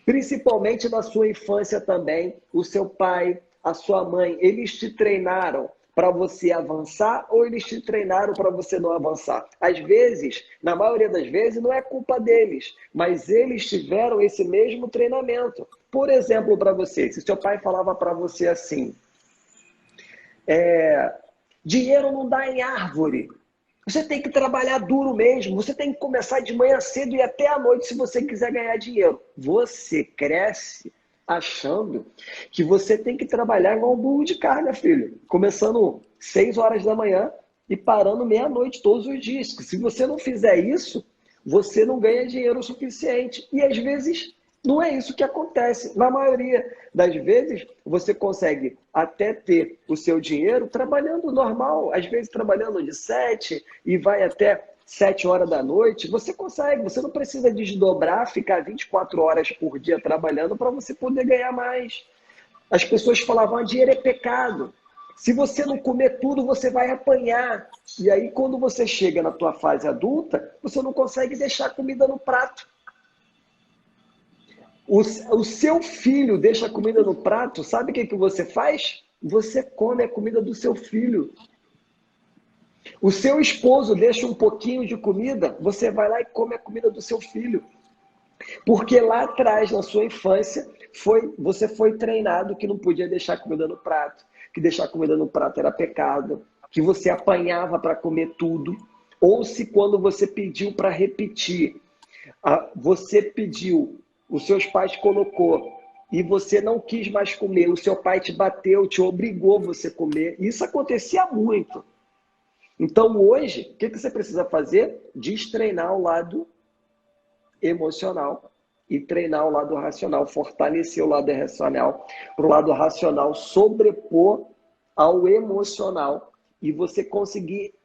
principalmente na sua infância também, o seu pai, a sua mãe, eles te treinaram para você avançar ou eles te treinaram para você não avançar? Às vezes, na maioria das vezes, não é culpa deles, mas eles tiveram esse mesmo treinamento. Por exemplo, para você, se seu pai falava para você assim, dinheiro não dá em árvore, você tem que trabalhar duro mesmo, você tem que começar de manhã cedo e até à noite se você quiser ganhar dinheiro. Você cresce achando que você tem que trabalhar igual um burro de carga, filho. Começando 6 horas da manhã e parando meia-noite todos os dias. Se você não fizer isso, você não ganha dinheiro o suficiente. E às vezes não é isso que acontece. Na maioria das vezes, você consegue até ter o seu dinheiro trabalhando normal, às vezes trabalhando de 7 e vai até 7 horas da noite. Você consegue, você não precisa desdobrar, ficar 24 horas por dia trabalhando para você poder ganhar mais. As pessoas falavam, dinheiro é pecado. Se você não comer tudo, você vai apanhar. E aí, quando você chega na tua fase adulta, você não consegue deixar comida no prato. O seu filho deixa a comida no prato, sabe o que você faz? Você come a comida do seu filho. O seu esposo deixa um pouquinho de comida, você vai lá e come a comida do seu filho. Porque lá atrás, na sua infância, você foi treinado que não podia deixar comida no prato, que deixar comida no prato era pecado, que você apanhava para comer tudo. Ou se quando você pediu para repetir, você pediu, os seus pais colocou e você não quis mais comer, o seu pai te bateu, te obrigou você a comer. Isso acontecia muito. Então hoje, o que você precisa fazer? Destreinar o lado emocional e treinar o lado racional, fortalecer o lado racional, para o lado racional sobrepor ao emocional e você conseguir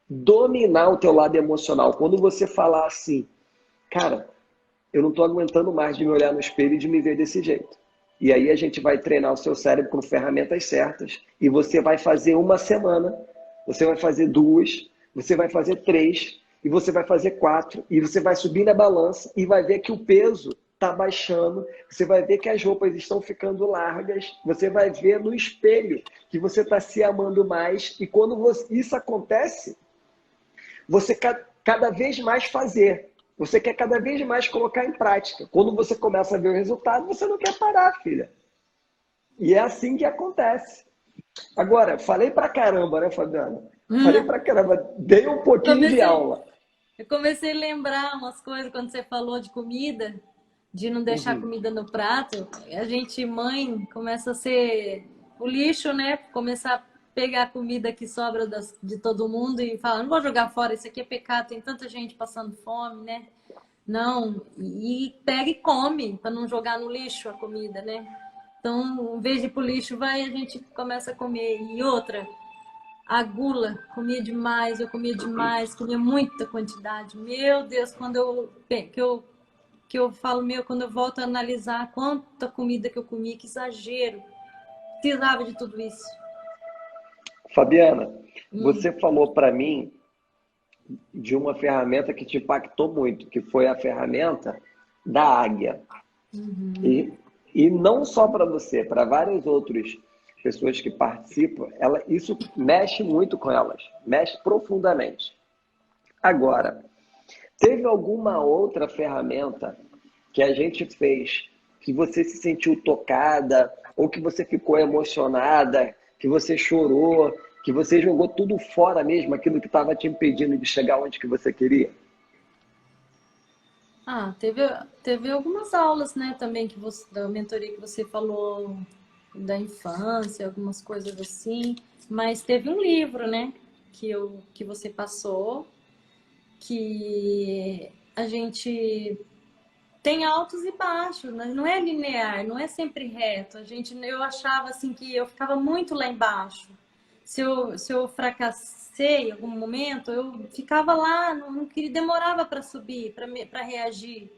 dominar o teu lado emocional. Quando você falar assim, cara, eu não estou aguentando mais de me olhar no espelho e de me ver desse jeito. E aí a gente vai treinar o seu cérebro com ferramentas certas e você vai fazer uma semana, você vai fazer 2, você vai fazer 3 e você vai fazer 4 e você vai subir na balança e vai ver que o peso está baixando, você vai ver que as roupas estão ficando largas, você vai ver no espelho que você está se amando mais e quando isso acontece, você cada vez mais fazer. Você quer cada vez mais colocar em prática. Quando você começa a ver o resultado, você não quer parar, filha. E é assim que acontece. Agora, falei pra caramba, né, Fabiana? Falei pra caramba, dei um pouquinho de aula. Eu comecei a lembrar umas coisas quando você falou de comida, de não deixar comida no prato. A gente, mãe, começa a ser o lixo, né? Começar a pegar a comida que sobra de todo mundo e falar, não vou jogar fora, isso aqui é pecado, tem tanta gente passando fome, né? Não, e pega e come, para não jogar no lixo a comida, né? Então, em vez de ir pro lixo, a gente começa a comer. E outra, a gula, eu comia demais, comia muita quantidade. Meu Deus, que eu falo, quando eu volto a analisar quanta comida que eu comi, que exagero. Precisava de tudo isso. Fabiana, você falou para mim de uma ferramenta que te impactou muito, que foi a ferramenta da águia. E não só para você, para várias outras pessoas que participam, isso mexe muito com elas, mexe profundamente. Agora, teve alguma outra ferramenta que a gente fez que você se sentiu tocada ou que você ficou emocionada, que você chorou, que você jogou tudo fora mesmo, aquilo que estava te impedindo de chegar onde que você queria? Teve algumas aulas, né, também da mentoria que você falou da infância, algumas coisas assim, mas teve um livro, né, que você passou, que a gente tem altos e baixos, né? Não é linear, não é sempre reto. Eu achava assim que eu ficava muito lá embaixo. Se eu fracassei em algum momento, eu ficava lá, não queria, demorava para subir, para reagir.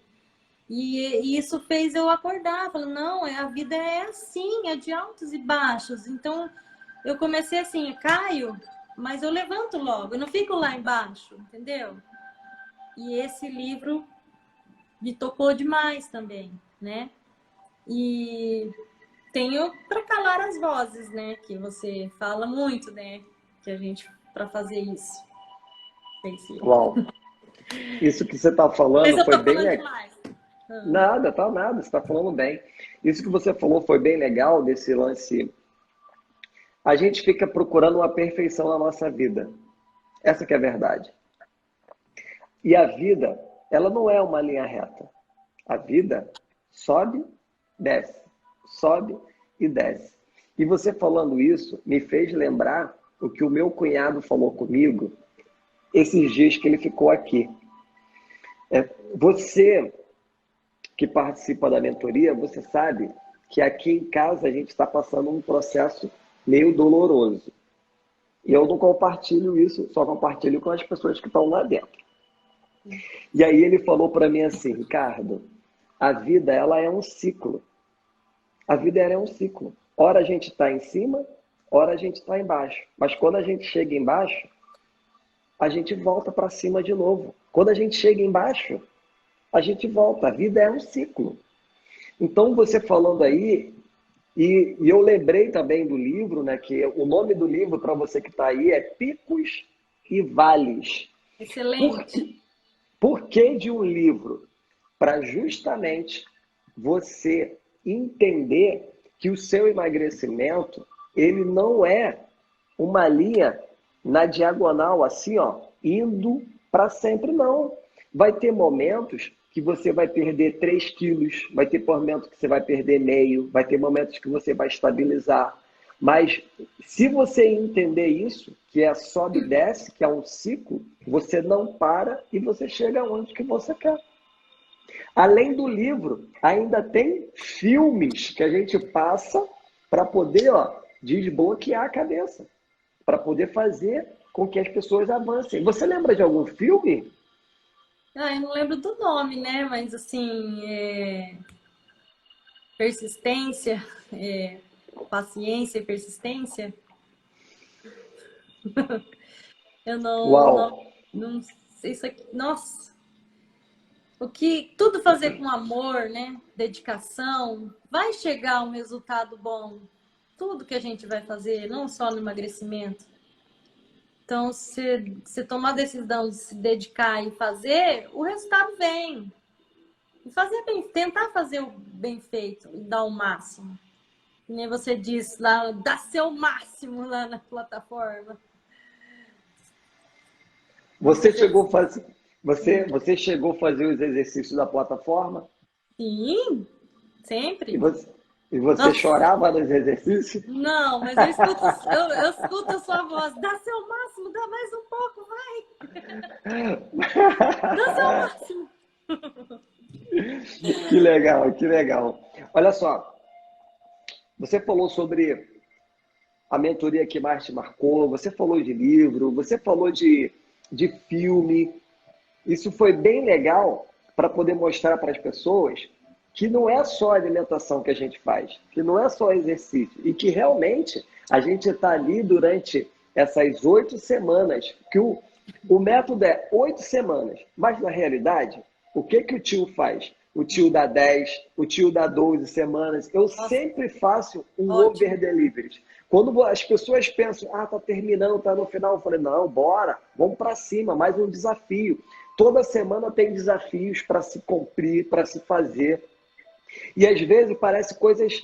E isso fez eu acordar, falando, não, a vida é assim, é de altos e baixos. Então, eu comecei assim, caio, mas eu levanto logo, eu não fico lá embaixo, entendeu? E esse livro me tocou demais também, né? E tenho para calar as vozes, né? Que você fala muito, né? Que a gente, para fazer isso. Uau! Isso que você está Mas falando eu foi tô bem falando legal. demais. Nada, tá nada, você está falando bem. Isso que você falou foi bem legal desse lance. A gente fica procurando uma perfeição na nossa vida. Essa que é a verdade. E a vida, ela não é uma linha reta. A vida sobe, desce, sobe e desce. E você falando isso me fez lembrar o que o meu cunhado falou comigo esses dias que ele ficou aqui. Você que participa da mentoria, você sabe que aqui em casa a gente está passando um processo meio doloroso. E eu não compartilho isso, só compartilho com as pessoas que estão lá dentro. E aí ele falou para mim assim, Ricardo, a vida ela é um ciclo. A vida ela é um ciclo. Ora a gente está em cima, ora a gente está embaixo. Mas quando a gente chega embaixo, a gente volta para cima de novo. Quando a gente chega embaixo, a gente volta. A vida é um ciclo. Então você falando aí, e eu lembrei também do livro, né? Que o nome do livro para você que está aí é Picos e Vales. Excelente. Por que de um livro? Para justamente você entender que o seu emagrecimento, ele não é uma linha na diagonal, assim, ó, indo para sempre, não. Vai ter momentos que você vai perder 3 quilos, vai ter momentos que você vai perder meio, vai ter momentos que você vai estabilizar. Mas se você entender isso, que é sobe e desce, que é um ciclo, você não para e você chega onde que você quer. Além do livro, ainda tem filmes que a gente passa para poder, ó, desbloquear a cabeça, para poder fazer com que as pessoas avancem. Você lembra de algum filme? Eu não lembro do nome, né? Mas assim, persistência, paciência e persistência. Eu Uau! não sei isso aqui. Nossa! Tudo fazer com amor, né? Dedicação, vai chegar um resultado bom. Tudo que a gente vai fazer, não só no emagrecimento. Então, se você tomar a decisão de se dedicar e fazer, o resultado vem. E tentar fazer o bem feito e dar o máximo. Que nem você disse lá, dá seu máximo lá na plataforma. Você chegou a fazer os exercícios da plataforma? Sim, sempre. E você chorava nos exercícios? Não, mas eu escuto a sua voz. Dá seu máximo, dá mais um pouco, vai. Dá seu máximo. Que legal, que legal. Olha só, você falou sobre a mentoria que mais te marcou, você falou de livro, você falou de filme. Isso foi bem legal para poder mostrar para as pessoas que não é só alimentação que a gente faz, que não é só exercício, e que realmente a gente está ali durante essas 8 semanas, que o método é 8 semanas, mas na realidade, o que o tio faz? O tio dá 10, o tio dá 12 semanas. Eu sempre faço um over delivery. Quando as pessoas pensam, tá terminando, tá no final, eu falei, não, bora, vamos para cima, mais um desafio. Toda semana tem desafios para se cumprir, para se fazer. E às vezes parece coisas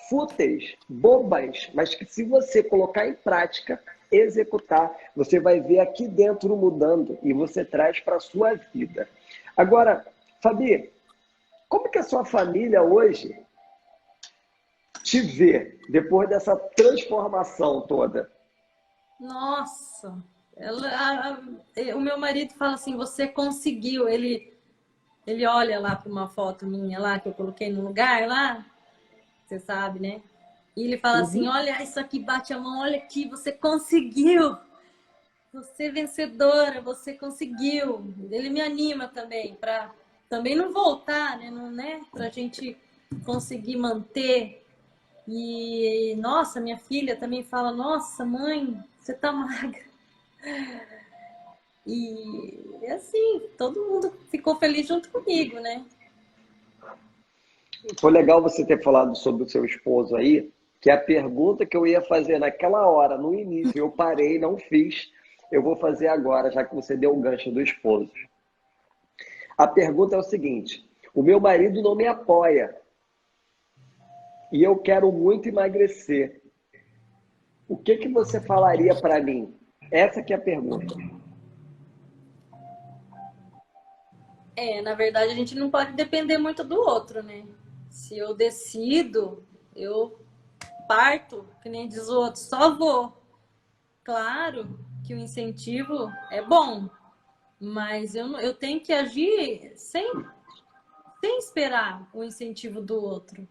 fúteis, bobas, mas que se você colocar em prática, executar, você vai ver aqui dentro mudando e você traz para a sua vida. Agora, Fabi, como que a sua família hoje te vê depois dessa transformação toda? Nossa, o meu marido fala assim, você conseguiu. Ele olha lá para uma foto minha lá que eu coloquei no lugar lá, você sabe, né? E ele fala assim, olha isso aqui, bate a mão, olha aqui, você conseguiu. Você é vencedora, você conseguiu. Ele me anima também, para também não voltar, né? Não, né? Para a gente conseguir manter. E, nossa, minha filha também fala, nossa, mãe, você tá magra. E assim, todo mundo ficou feliz junto comigo, né? Foi legal você ter falado sobre o seu esposo aí, que a pergunta que eu ia fazer naquela hora, no início, eu parei, não fiz, eu vou fazer agora, já que você deu o gancho do esposo. A pergunta é o seguinte: o meu marido não me apoia e eu quero muito emagrecer. O que que você falaria para mim? Essa que é a pergunta. Na verdade, a gente não pode depender muito do outro, né? Se eu decido, eu parto, que nem diz o outro, só vou. Claro que o incentivo é bom, mas eu tenho que agir sem esperar o incentivo do outro.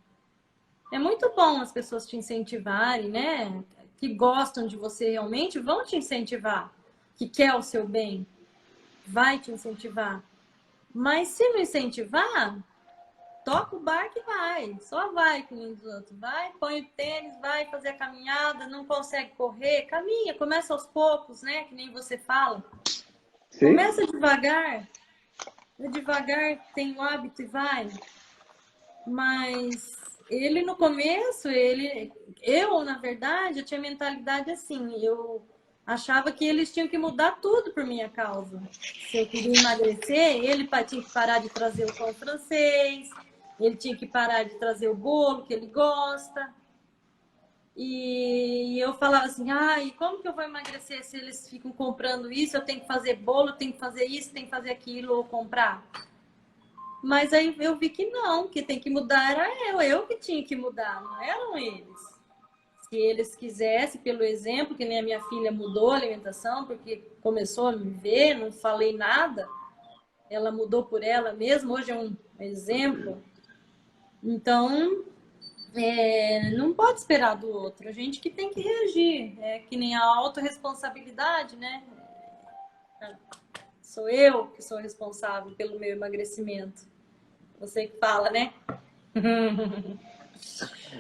É muito bom as pessoas te incentivarem, né? Que gostam de você realmente, vão te incentivar. Que quer o seu bem, vai te incentivar. Mas se não incentivar, toca o barco e vai. Só vai com os outros. Vai, põe o tênis, vai fazer a caminhada, não consegue correr, caminha, começa aos poucos, né? Que nem você fala. Sim. Começa devagar. Devagar, tem o hábito e vai. Mas ele no começo, na verdade, eu tinha mentalidade assim, eu achava que eles tinham que mudar tudo por minha causa. Se eu queria emagrecer, ele tinha que parar de trazer o pão francês, ele tinha que parar de trazer o bolo que ele gosta. E eu falava assim, e como que eu vou emagrecer se eles ficam comprando isso? Eu tenho que fazer bolo, eu tenho que fazer isso, tenho que fazer aquilo, ou comprar. Mas aí eu vi que não, que tem que mudar era eu que tinha que mudar, não eram eles. Se eles quisessem, pelo exemplo, que nem a minha filha mudou a alimentação, porque começou a me ver, não falei nada, ela mudou por ela mesma, hoje é um exemplo. Então, não pode esperar do outro, a gente que tem que reagir, é que nem a autorresponsabilidade, né? Sou eu que sou responsável pelo meu emagrecimento. Você que fala, né?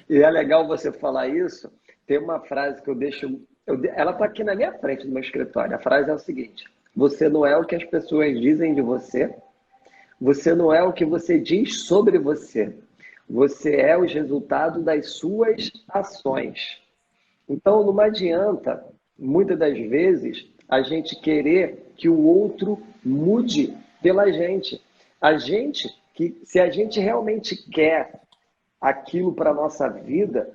E é legal você falar isso. Tem uma frase que eu deixo. Ela está aqui na minha frente, no meu escritório. A frase é o seguinte: você não é o que as pessoas dizem de você. Você não é o que você diz sobre você. Você é os resultados das suas ações. Então, não adianta, muitas das vezes, a gente querer que o outro mude pela gente. Se a gente realmente quer aquilo para a nossa vida,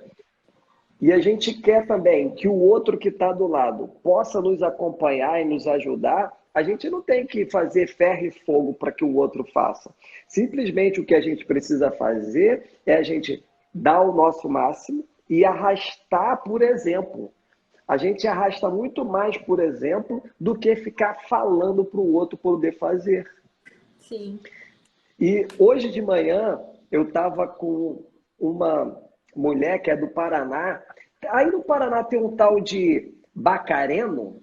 e a gente quer também que o outro que está do lado possa nos acompanhar e nos ajudar, a gente não tem que fazer ferro e fogo para que o outro faça. Simplesmente o que a gente precisa fazer é a gente dar o nosso máximo e arrastar por exemplo. A gente arrasta muito mais por exemplo do que ficar falando para o outro poder fazer. Sim. E hoje de manhã eu estava com uma mulher que é do Paraná. Aí no Paraná tem um tal de Bacareno,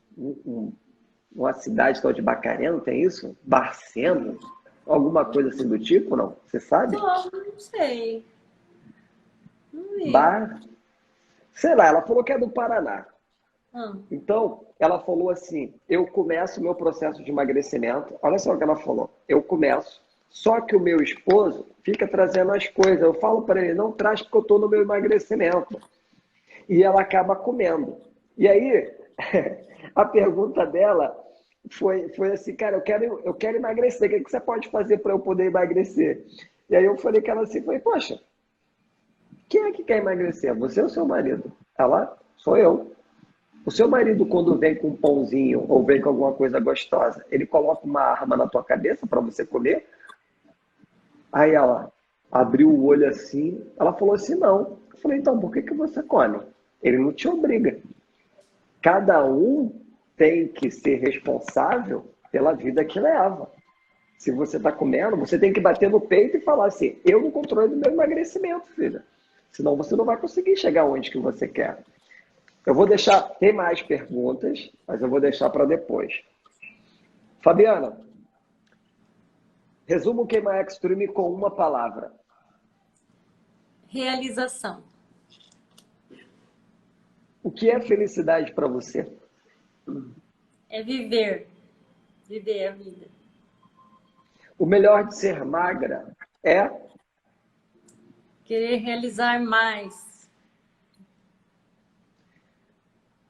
uma cidade tal de Bacareno, tem isso? Barceno? Alguma coisa assim do tipo, não? Você sabe? Não sei. Sei lá, ela falou que é do Paraná. Então, ela falou assim, eu começo o meu processo de emagrecimento. Olha só o que ela falou. Eu começo, só que o meu esposo fica trazendo as coisas. Eu falo para ele, não traz porque eu estou no meu emagrecimento. E ela acaba comendo. E aí, a pergunta dela foi assim, cara, eu quero emagrecer. O que você pode fazer para eu poder emagrecer? E aí eu falei que ela assim, poxa, Quem é que quer emagrecer? Você ou seu marido? Ela? Sou eu. O seu marido, quando vem com um pãozinho ou vem com alguma coisa gostosa, ele coloca uma arma na tua cabeça para você comer? Aí ela abriu o olho assim, ela falou assim, não. Eu falei, então, por que que você come? Ele não te obriga. Cada um tem que ser responsável pela vida que leva. Se você está comendo, você tem que bater no peito e falar assim, eu não controlo o meu emagrecimento, filha. Senão você não vai conseguir chegar onde que você quer. Eu vou deixar, tem mais perguntas, mas eu vou deixar para depois. Fabiana, resuma o Queima Extreme com uma palavra. Realização. O que é felicidade para você? É viver. Viver a vida. O melhor de ser magra é? Querer realizar mais.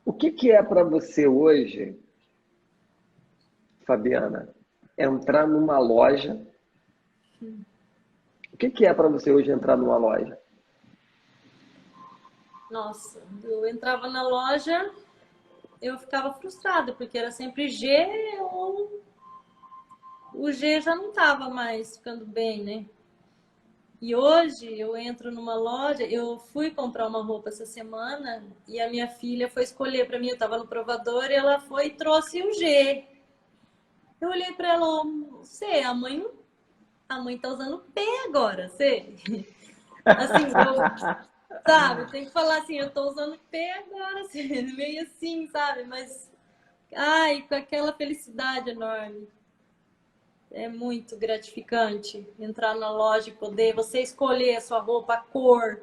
O que é para você hoje, Fabiana, entrar numa loja? O que é para você hoje entrar numa loja? Nossa, eu entrava na loja, eu ficava frustrada, porque era sempre G ou o G já não estava mais ficando bem, né? E hoje eu entro numa loja, eu fui comprar uma roupa essa semana e a minha filha foi escolher para mim, eu estava no provador e ela foi e trouxe o G. Eu olhei para ela, você, a mãe tá usando P agora, você. Assim, sabe, tem que falar assim, eu tô usando P agora, assim, meio assim, sabe? Mas, ai, com aquela felicidade enorme. É muito gratificante entrar na loja e poder você escolher a sua roupa, a cor,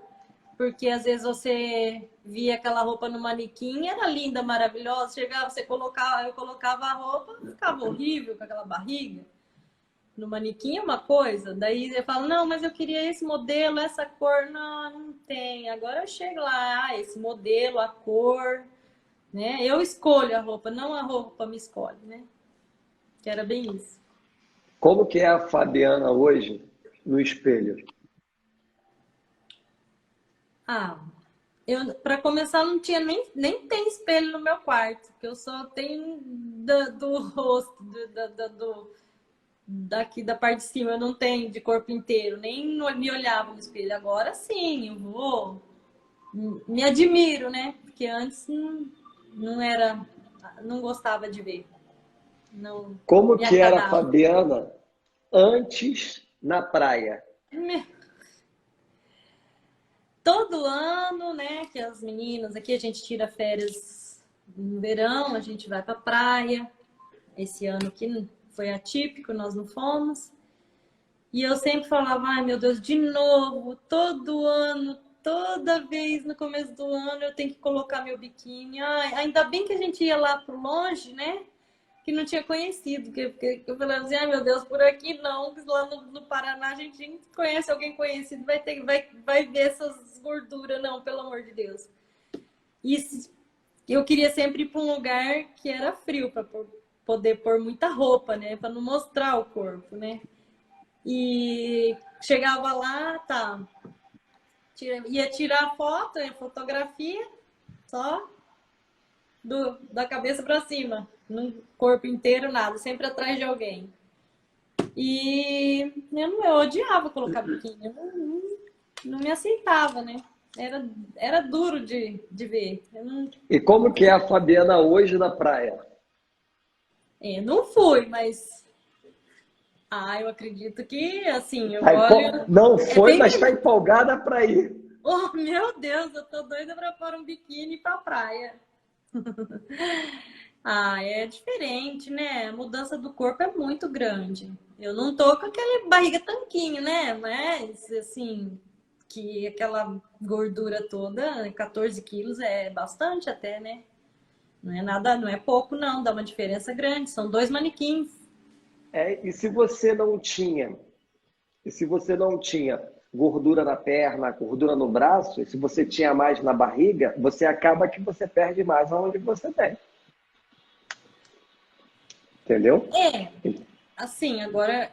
porque às vezes você via aquela roupa no manequim, era linda, maravilhosa, chegava, eu colocava a roupa, ficava horrível com aquela barriga. No manequim é uma coisa, daí eu falo, não, mas eu queria esse modelo, essa cor, não tem. Agora eu chego lá, esse modelo, a cor, né? Eu escolho a roupa, não a roupa me escolhe, né? Que era bem isso. Como que é a Fabiana hoje no espelho? Para começar, não tinha nem tem espelho no meu quarto, que eu só tenho do rosto, daqui da parte de cima, eu não tenho de corpo inteiro, nem me olhava no espelho. Agora sim, eu vou, me admiro, né? Porque antes não gostava de ver. Não Como me que era a agradava. Fabiana antes na praia? Todo ano, né, que as meninas aqui, a gente tira férias no verão, a gente vai pra praia. Esse ano aqui foi atípico, nós não fomos. E eu sempre falava, ai meu Deus, de novo, todo ano, toda vez no começo do ano eu tenho que colocar meu biquíni. Ai, ainda bem que a gente ia lá pro longe, né? Que não tinha conhecido. Que eu falei assim, ai meu Deus, por aqui não, porque lá no Paraná a gente conhece alguém conhecido, vai ver essas gorduras, não, pelo amor de Deus. E eu queria sempre ir para um lugar que era frio, para poder pôr muita roupa, né? Para não mostrar o corpo, né? E chegava lá, tá. Ia tirar foto, fotografia, só da cabeça para cima, no corpo inteiro, nada, sempre atrás de alguém. E eu odiava colocar biquíni, eu não me aceitava, né? Era duro de ver. E como que é a Fabiana hoje na praia? Não fui, mas eu acredito que, assim, eu olho... Não foi, bem mas está empolgada para ir. Oh, meu Deus, eu tô doida para pôr um biquíni pra praia. É diferente, né? A mudança do corpo é muito grande. Eu não tô com aquela barriga tanquinho, né? Mas, assim, que aquela gordura toda, 14 quilos é bastante até, né? Não é nada, não é pouco, não. Dá uma diferença grande. São 2 manequins. E se você não tinha gordura na perna, gordura no braço, e se você tinha mais na barriga, você acaba que você perde mais aonde você tem. Entendeu? Assim, agora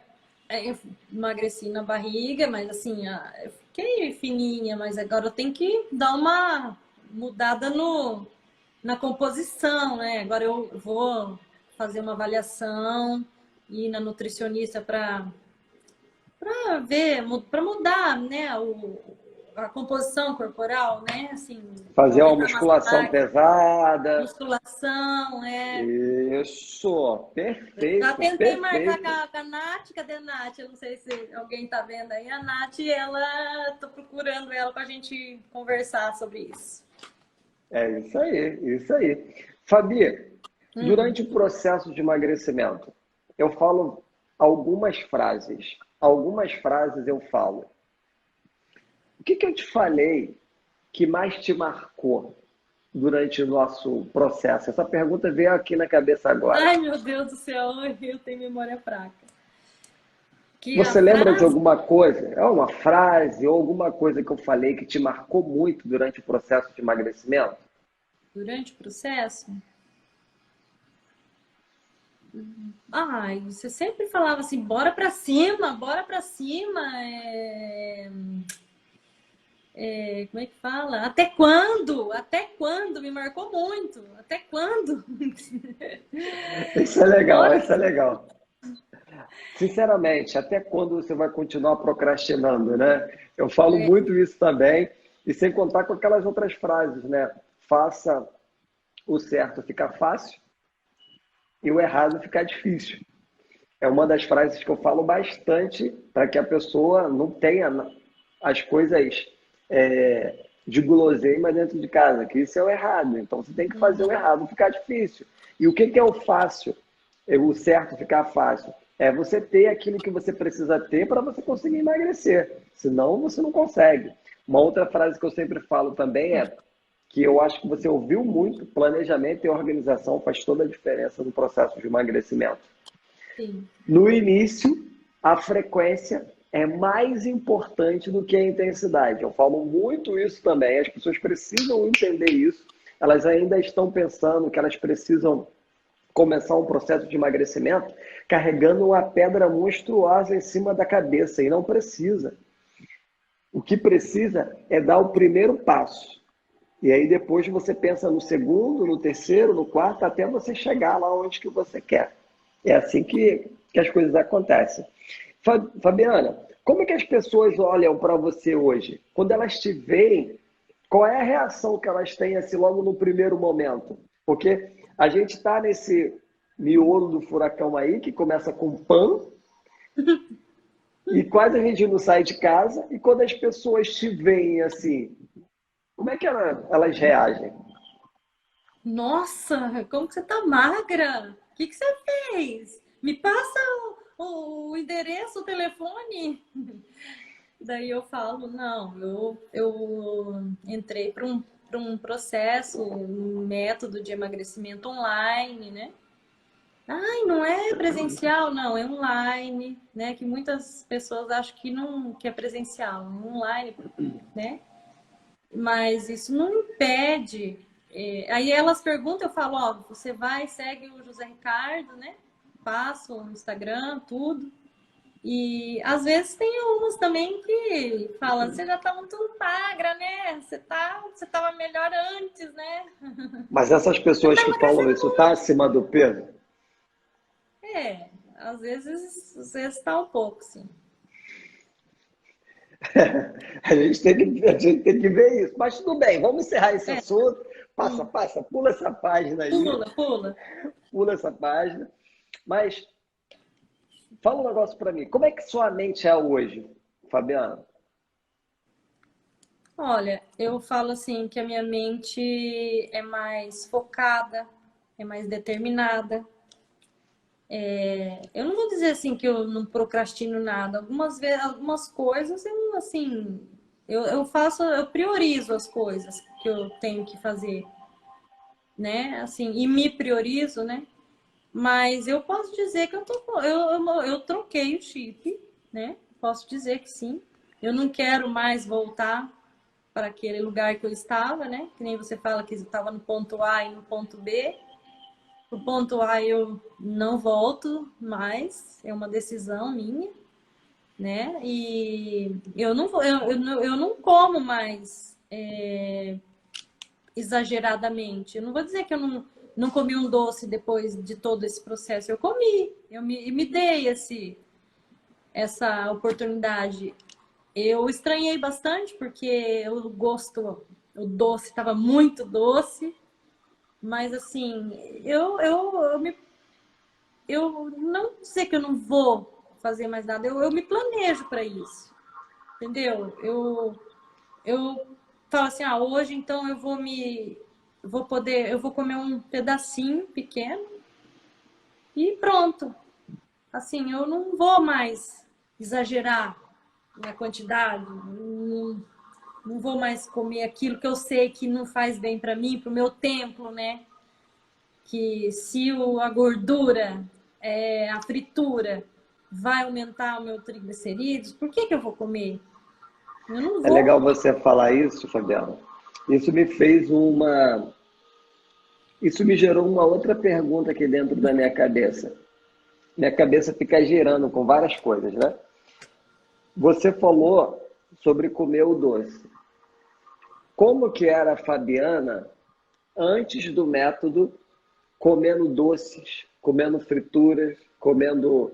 eu emagreci na barriga, mas assim, fiquei fininha, mas agora eu tenho que dar uma mudada na composição, né? Agora eu vou fazer uma avaliação, ir na nutricionista para ver, para mudar, né, a composição corporal, né? Assim, Fazer uma aumentar a massa musculação magra, pesada. musculação, Isso, Já perfeito, tentei marcar perfeito. com a Nath, cadê a Nath? Eu não sei se alguém tá vendo aí. A Nath, ela, tô procurando ela pra gente conversar sobre isso. É isso aí, isso aí. Fabi, durante o processo de emagrecimento, eu falo algumas frases. Algumas frases eu falo. O que eu te falei que mais te marcou durante o nosso processo? Essa pergunta veio aqui na cabeça agora. Ai, meu Deus do céu, eu tenho memória fraca. Que a Você lembra de frase, alguma coisa? É uma frase ou alguma coisa que eu falei que te marcou muito durante o processo de emagrecimento? durante o processo, ai, você sempre falava assim, bora pra cima, como é que fala? Até quando? Até quando? Me marcou muito. Até quando? Isso é legal, Bora. isso é legal. Sinceramente, até quando você vai continuar procrastinando, né? Eu falo É, muito isso também, e sem contar com aquelas outras frases, né? Faça o certo ficar fácil e o errado ficar difícil. É uma das frases que eu falo bastante para que a pessoa não tenha as coisas de guloseima dentro de casa, que isso é o errado. Então você tem que fazer o uhum, errado ficar difícil. E o que é o fácil? O certo ficar fácil? É você ter aquilo que você precisa ter para você conseguir emagrecer. Senão você não consegue. Uma outra frase que eu sempre falo também é que eu acho que você ouviu muito: planejamento e organização faz toda a diferença no processo de emagrecimento. sim. No início, a frequência é mais importante do que a intensidade. Eu falo muito isso também. As pessoas precisam entender isso. Elas ainda estão pensando que elas precisam começar um processo de emagrecimento carregando uma pedra monstruosa em cima da cabeça. E não precisa. O que precisa é dar o primeiro passo. E aí depois você pensa no segundo, no terceiro, no quarto, até você chegar lá onde que você quer. É assim que as coisas acontecem. Fabiana, como é que as pessoas olham para você hoje? Quando elas te veem, qual é a reação que elas têm assim logo no primeiro momento? Porque a gente está nesse miolo do furacão aí, que começa com pão, e quase a gente não sai de casa, e quando as pessoas te veem assim, como é que elas reagem? Nossa, como que você tá magra? O que você fez? Me passa o endereço, o telefone. Daí eu falo, não, eu entrei para um processo, um método de emagrecimento online, né? Ai, não é presencial, não, é online, né? Que muitas pessoas acham que não, que é presencial, é online, né? Mas isso não impede. Aí elas perguntam, eu falo, ó, você vai, segue o José Ricardo, né? Passo o Instagram, tudo. E às vezes tem umas também que falam, você já tá muito magra, né? Você tava melhor antes, né? Mas essas Você pessoas tá que falam emagrecendo isso, tá muito. acima do peso? Às vezes tá um pouco, sim. A gente tem que ver isso. Mas tudo bem, vamos encerrar esse É, assunto. Passa, hum, passa, pula essa página aí, pula, pula. pula essa página. Mas fala um negócio para mim. Como é que sua mente é hoje, Fabiana? Olha, eu falo assim que a minha mente é mais focada, é mais determinada. Eu não vou dizer assim que eu não procrastino nada. Algumas vezes, algumas coisas eu assim, eu faço, eu priorizo as coisas que eu tenho que fazer, né? Assim, e me priorizo, né? Mas eu posso dizer que eu troquei o chip, né? Posso dizer que sim. Eu não quero mais voltar para aquele lugar que eu estava, né? Que nem você fala que estava no ponto A e no ponto B. O ponto A eu não volto mais, é uma decisão minha. né? E eu não vou, eu não como mais exageradamente. Eu não vou dizer que eu não comi um doce depois de todo esse processo. Eu comi, me dei essa oportunidade. Eu estranhei bastante porque o doce estava muito doce, mas assim, eu não sei que eu não vou fazer mais nada, eu me planejo para isso, entendeu? Eu falo assim, hoje então eu vou comer um pedacinho pequeno e pronto. Assim, eu não vou mais exagerar na quantidade, não vou mais comer aquilo que eu sei que não faz bem para mim, para o meu templo, né? Que se a gordura, a fritura, vai aumentar o meu triglicerídeos, por que eu vou comer? Eu não É vou. legal você falar isso, Fabiana. Isso me fez uma. Isso me gerou uma outra pergunta aqui dentro da minha cabeça. Minha cabeça fica girando com várias coisas, né? Você falou sobre comer o doce. Como que era a Fabiana antes do método, comendo doces, comendo frituras, comendo...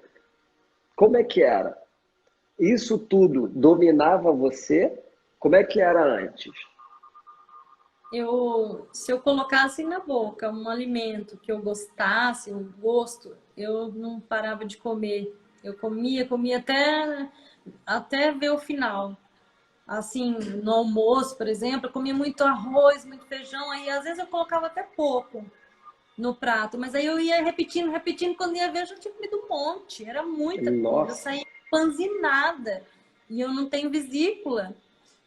Como é que era? Isso tudo dominava você? Como é que era antes? Se eu colocasse na boca um alimento que eu gostasse, o gosto, eu não parava de comer. Eu comia até ver o final. Assim, no almoço, por exemplo, eu comia muito arroz, muito feijão, aí às vezes eu colocava até pouco no prato, mas aí eu ia repetindo, repetindo, quando ia ver eu já tinha comido um monte, era muita comida, eu Nossa, saía panzinada, e eu não tenho vesícula,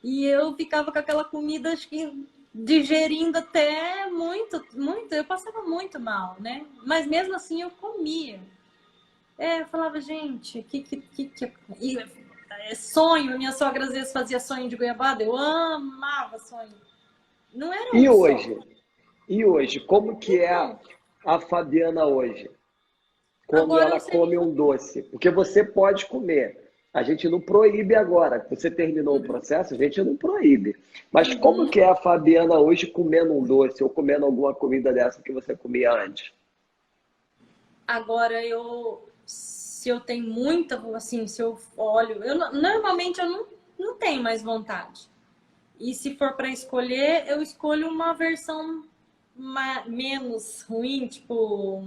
e eu ficava com aquela comida, acho que digerindo até muito, muito, eu passava muito mal, né? Mas mesmo assim eu comia. Eu falava, gente, sonho, minha sogra às vezes fazia sonho de goiabada, eu amava sonho. Não era e um só. hoje? E hoje? Como que é Então, a Fabiana hoje? Quando agora ela eu sei. come um doce? Porque você pode comer. A gente não proíbe agora. Você terminou o processo, a gente não proíbe. Mas como Uhum. que é a Fabiana hoje comendo um doce ou comendo alguma comida dessa que você comia antes? Agora se eu tenho muita, assim, se eu olho, normalmente eu não tenho mais vontade. E se for para escolher, eu escolho uma versão menos ruim, tipo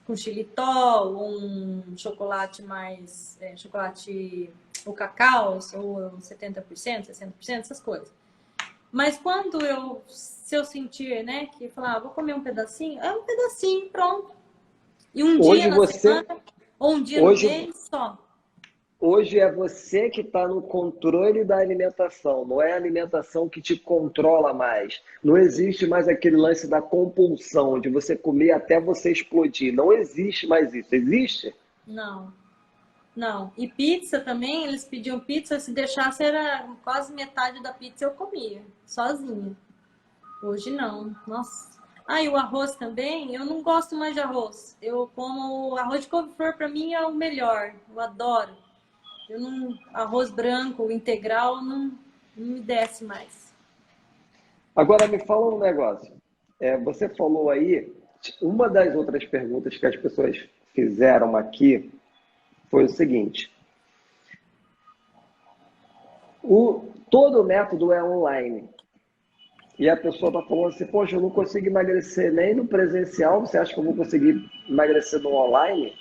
com xilitol, um chocolate mais, chocolate, o cacau, ou 70%, 60%, essas coisas. Mas se eu sentir, né, que falar, vou comer um pedacinho, é um pedacinho, pronto. E um dia Hoje na você, semana, ou um dia no hoje, mês só. hoje é você que está no controle da alimentação, não é a alimentação que te controla mais. Não existe mais aquele lance da compulsão, de você comer até você explodir. Não existe mais isso. Existe? Não, não. E pizza também, eles pediam pizza, se deixasse era quase metade da pizza eu comia, sozinha. Hoje não, nossa. E o arroz também, eu não gosto mais de arroz. Eu como arroz de couve-flor, para mim é o melhor, eu adoro. Eu não, arroz branco, integral, não me desce mais. Agora me fala um negócio. Você falou aí, uma das outras perguntas que as pessoas fizeram aqui foi o seguinte: todo o método é online. E a pessoa está falando assim, poxa, eu não consigo emagrecer nem no presencial, você acha que eu vou conseguir emagrecer no online?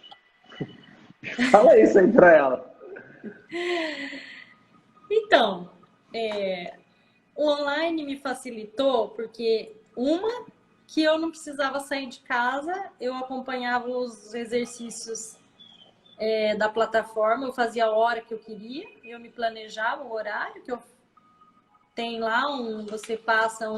Fala isso aí para ela. Então, o online me facilitou porque, que eu não precisava sair de casa, eu acompanhava os exercícios da plataforma, eu fazia a hora que eu queria, eu me planejava o horário que eu tem lá, você passa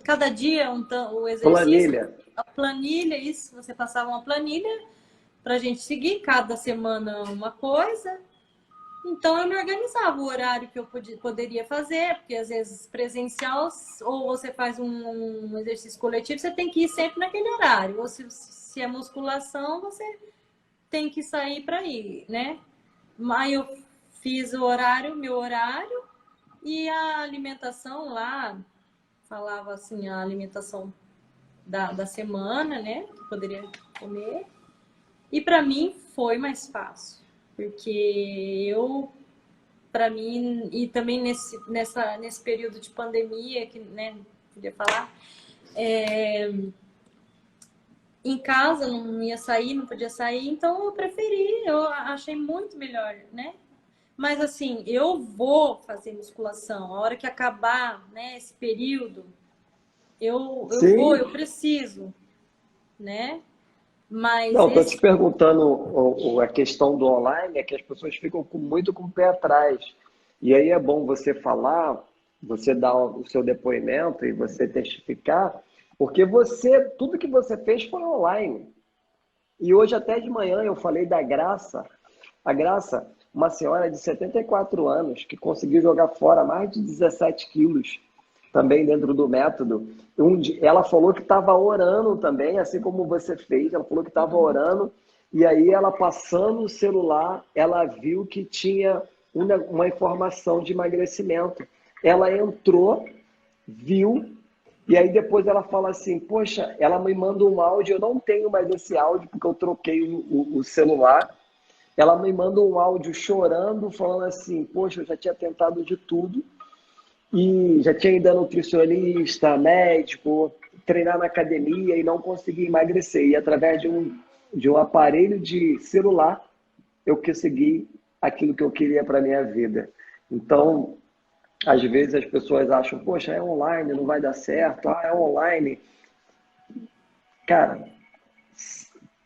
cada dia o exercício, Planilha. a planilha, isso, você passava uma planilha para a gente seguir cada semana uma coisa. Então eu me organizava o horário que eu poderia fazer, porque às vezes presencial, ou você faz um exercício coletivo, você tem que ir sempre naquele horário. Ou se se é musculação, você tem que sair para ir, né? Aí eu fiz o horário, meu horário, e a alimentação lá, falava assim, a alimentação da semana, né? Que poderia comer. E para mim foi mais fácil, porque para mim, e também nesse período de pandemia, que, né, podia falar, em casa não ia sair, não podia sair, então eu achei muito melhor, né? Mas assim, eu vou fazer musculação, a hora que acabar, né, esse período, eu preciso, né? Mas Não, estou te perguntando a questão do online, é que as pessoas ficam muito com o pé atrás. E aí é bom você falar, você dar o seu depoimento e você testificar, porque tudo que você fez foi online. E hoje até de manhã eu falei da Graça. A Graça, uma senhora de 74 anos, que conseguiu jogar fora mais de 17 quilos, também dentro do método. Ela falou que estava orando também, assim como você fez, ela falou que estava orando, e aí ela passando o celular, ela viu que tinha uma informação de emagrecimento. Ela entrou, viu, e aí depois ela fala assim, poxa, ela me manda um áudio, eu não tenho mais esse áudio porque eu troquei o celular. Ela me manda um áudio chorando, falando assim, poxa, eu já tinha tentado de tudo, e já tinha ido a nutricionista, médico, treinar na academia e não consegui emagrecer. E através de um aparelho de celular, eu consegui aquilo que eu queria para a minha vida. Então, às vezes as pessoas acham, poxa, é online, não vai dar certo, é online. Cara,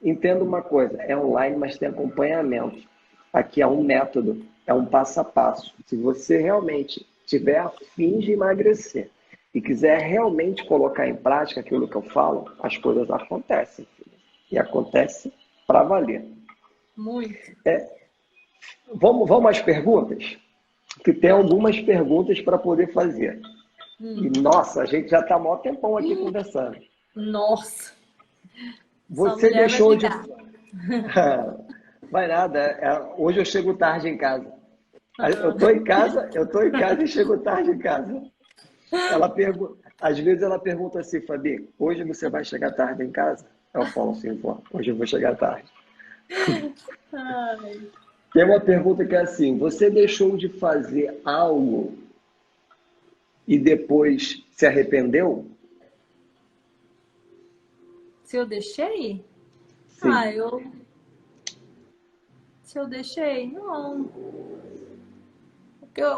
entenda uma coisa, é online, mas tem acompanhamento. Aqui é um método, é um passo a passo. Se você realmente tiver a fim de emagrecer e quiser realmente colocar em prática aquilo que eu falo, as coisas acontecem, filho. E acontece para valer. Muito. Vamos às perguntas? Que tem algumas perguntas para poder fazer. E, nossa, a gente já está há maior tempão aqui conversando. Nossa! Você deixou de... Vai nada, hoje eu chego tarde em casa. Eu estou em casa e chego tarde em casa. Às vezes ela pergunta assim, Fabi, hoje você vai chegar tarde em casa? Eu falo assim, vó, hoje eu vou chegar tarde. Ai. Tem uma pergunta que é assim, você deixou de fazer algo e depois se arrependeu? Se eu deixei? Sim. Se eu deixei? Não.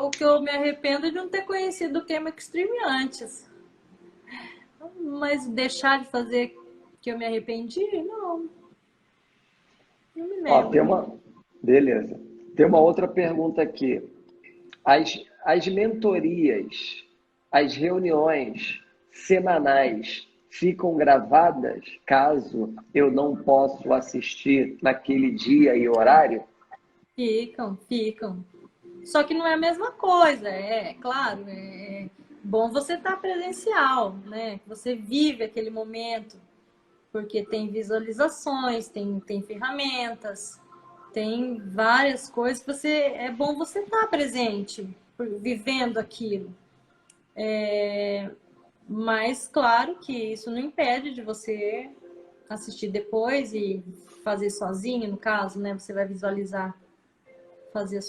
O que eu me arrependo é de não ter conhecido o Chem Extreme antes. Mas deixar de fazer que eu me arrependi? Não. Não me lembro. Beleza. Tem uma outra pergunta aqui. As mentorias, as reuniões semanais ficam gravadas caso eu não possa assistir naquele dia e horário? Ficam. Só que não é a mesma coisa, claro, é bom você estar presencial, né? Você vive aquele momento, porque tem visualizações, tem ferramentas, tem várias coisas que é bom você estar presente, vivendo aquilo. Mas claro que isso não impede de você assistir depois e fazer sozinho, no caso, né? Você vai visualizar, fazer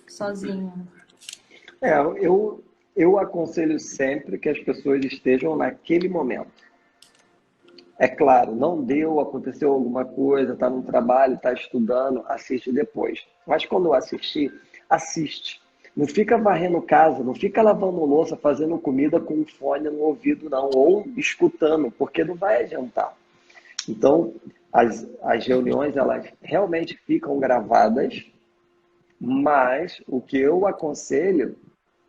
sozinho. Eu aconselho sempre que as pessoas estejam naquele momento. É claro, não deu, aconteceu alguma coisa, está no trabalho, está estudando, assiste depois. Mas quando assistir, assiste. Não fica varrendo casa, não fica lavando louça, fazendo comida com um fone no ouvido, não, ou escutando, porque não vai adiantar. Então, as reuniões, elas realmente ficam gravadas, mas o que eu aconselho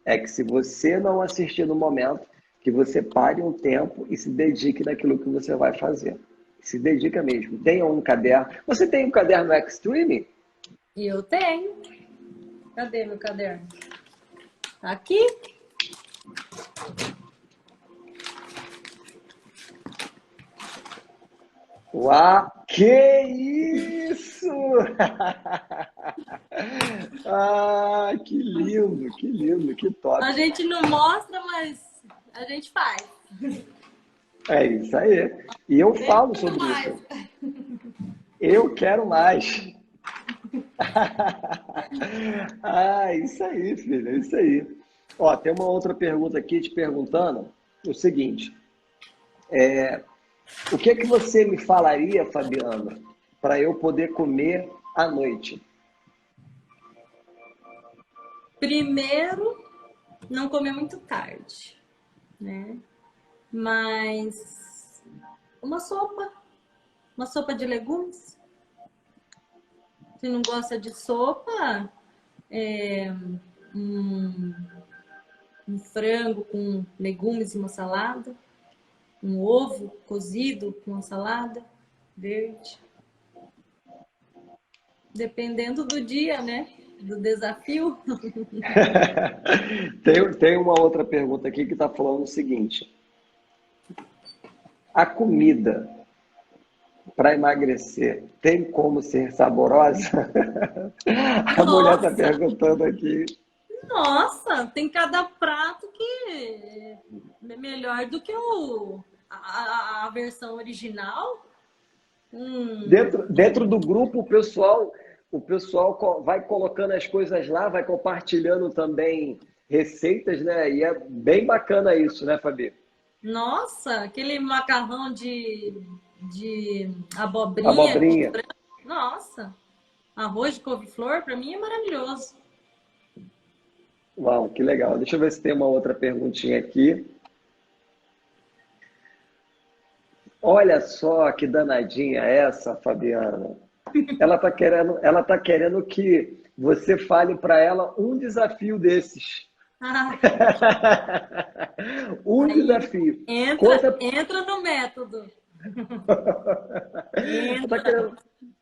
é que se você não assistir no momento, que você pare um tempo e se dedique naquilo que você vai fazer. Se dedica mesmo. Tenha um caderno. Você tem um caderno Extreme? Eu tenho. Cadê meu caderno? Tá aqui. Uau, que isso! Ah, que lindo, que top. A gente não mostra, mas a gente faz. É isso aí. E eu falo sobre isso. Eu quero mais. Ah, isso aí, filho, isso aí. Ó, tem uma outra pergunta aqui te perguntando o seguinte: o que é que você me falaria, Fabiana, para eu poder comer à noite? Primeiro, não comer muito tarde, né? Mas uma sopa de legumes. Se não gosta de sopa, um, um frango com legumes e uma salada, um ovo cozido com uma salada verde. Dependendo do dia, né? Do desafio. Tem uma outra pergunta aqui que está falando o seguinte: a comida para emagrecer tem como ser saborosa? A mulher está Nossa, perguntando aqui. nossa, tem cada prato que é melhor do que a versão original. Dentro do grupo, o pessoal vai colocando as coisas lá, vai compartilhando também receitas, né? E é bem bacana isso, né, Fabi? Nossa, aquele macarrão de abobrinha com Abobrinha. frango. Nossa, arroz de couve-flor, para mim é maravilhoso. Uau, que legal. Deixa eu ver se tem uma outra perguntinha aqui. Olha só que danadinha essa, Fabiana. Ela tá querendo que você fale para ela um desafio desses. Ah, Um aí desafio. entra, Conta. entra no método. Ela tá Entra. querendo,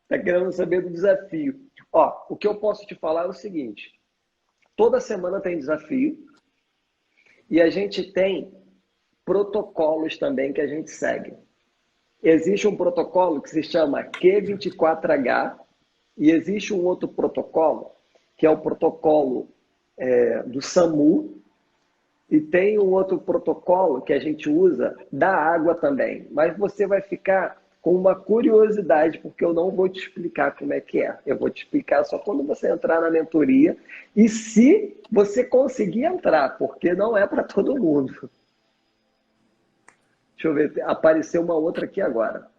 tá querendo saber do desafio. Ó, o que eu posso te falar é o seguinte: toda semana tem desafio e a gente tem protocolos também que a gente segue. Existe um protocolo que se chama Q24H e existe um outro protocolo que é o protocolo do SAMU, e tem um outro protocolo que a gente usa da água também. Mas você vai ficar com uma curiosidade, porque eu não vou te explicar como é que é. Eu vou te explicar só quando você entrar na mentoria e se você conseguir entrar, porque não é para todo mundo. Deixa eu ver, apareceu uma outra aqui agora.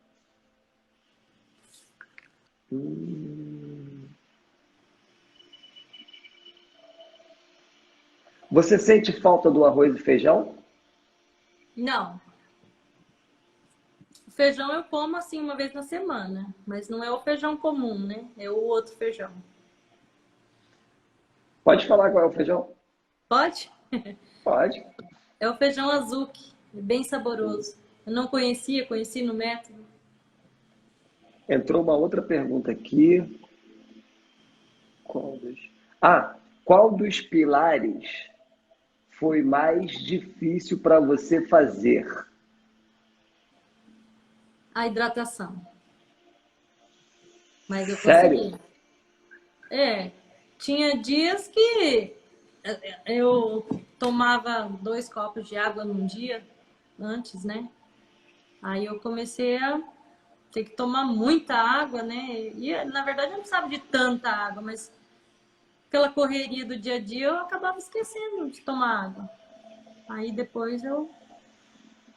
Você sente falta do arroz e feijão? Não. O feijão eu como assim uma vez na semana, mas não é o feijão comum, né? É o outro feijão. Pode falar qual é o feijão? Pode? Pode. É o feijão azuki, é bem saboroso. Eu não conhecia, conheci no método. Entrou uma outra pergunta aqui. Qual dos pilares foi mais difícil para você fazer? A hidratação. Mas eu Sério? consegui. Tinha dias que eu tomava 2 copos de água num dia antes, né? Aí eu comecei a ter que tomar muita água, né? E na verdade eu não precisava de tanta água, mas pela correria do dia a dia eu acabava esquecendo de tomar água. Aí depois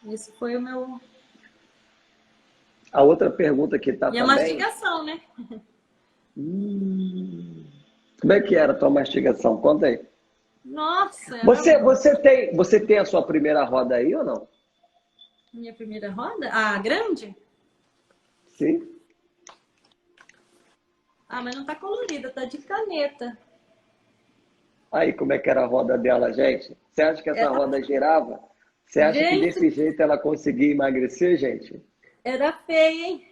esse foi o meu. A outra pergunta que está E a também. mastigação, né? Como é que era a tua mastigação? Conta aí. Nossa, Você tem a sua primeira roda aí ou não? minha primeira roda? Ah, grande? Sim? Ah, mas não tá colorida, tá de caneta. Aí, como é que era a roda dela, gente? Você acha que essa Era, roda girava? Você acha que gente, desse jeito ela conseguia emagrecer, gente? era feia, hein?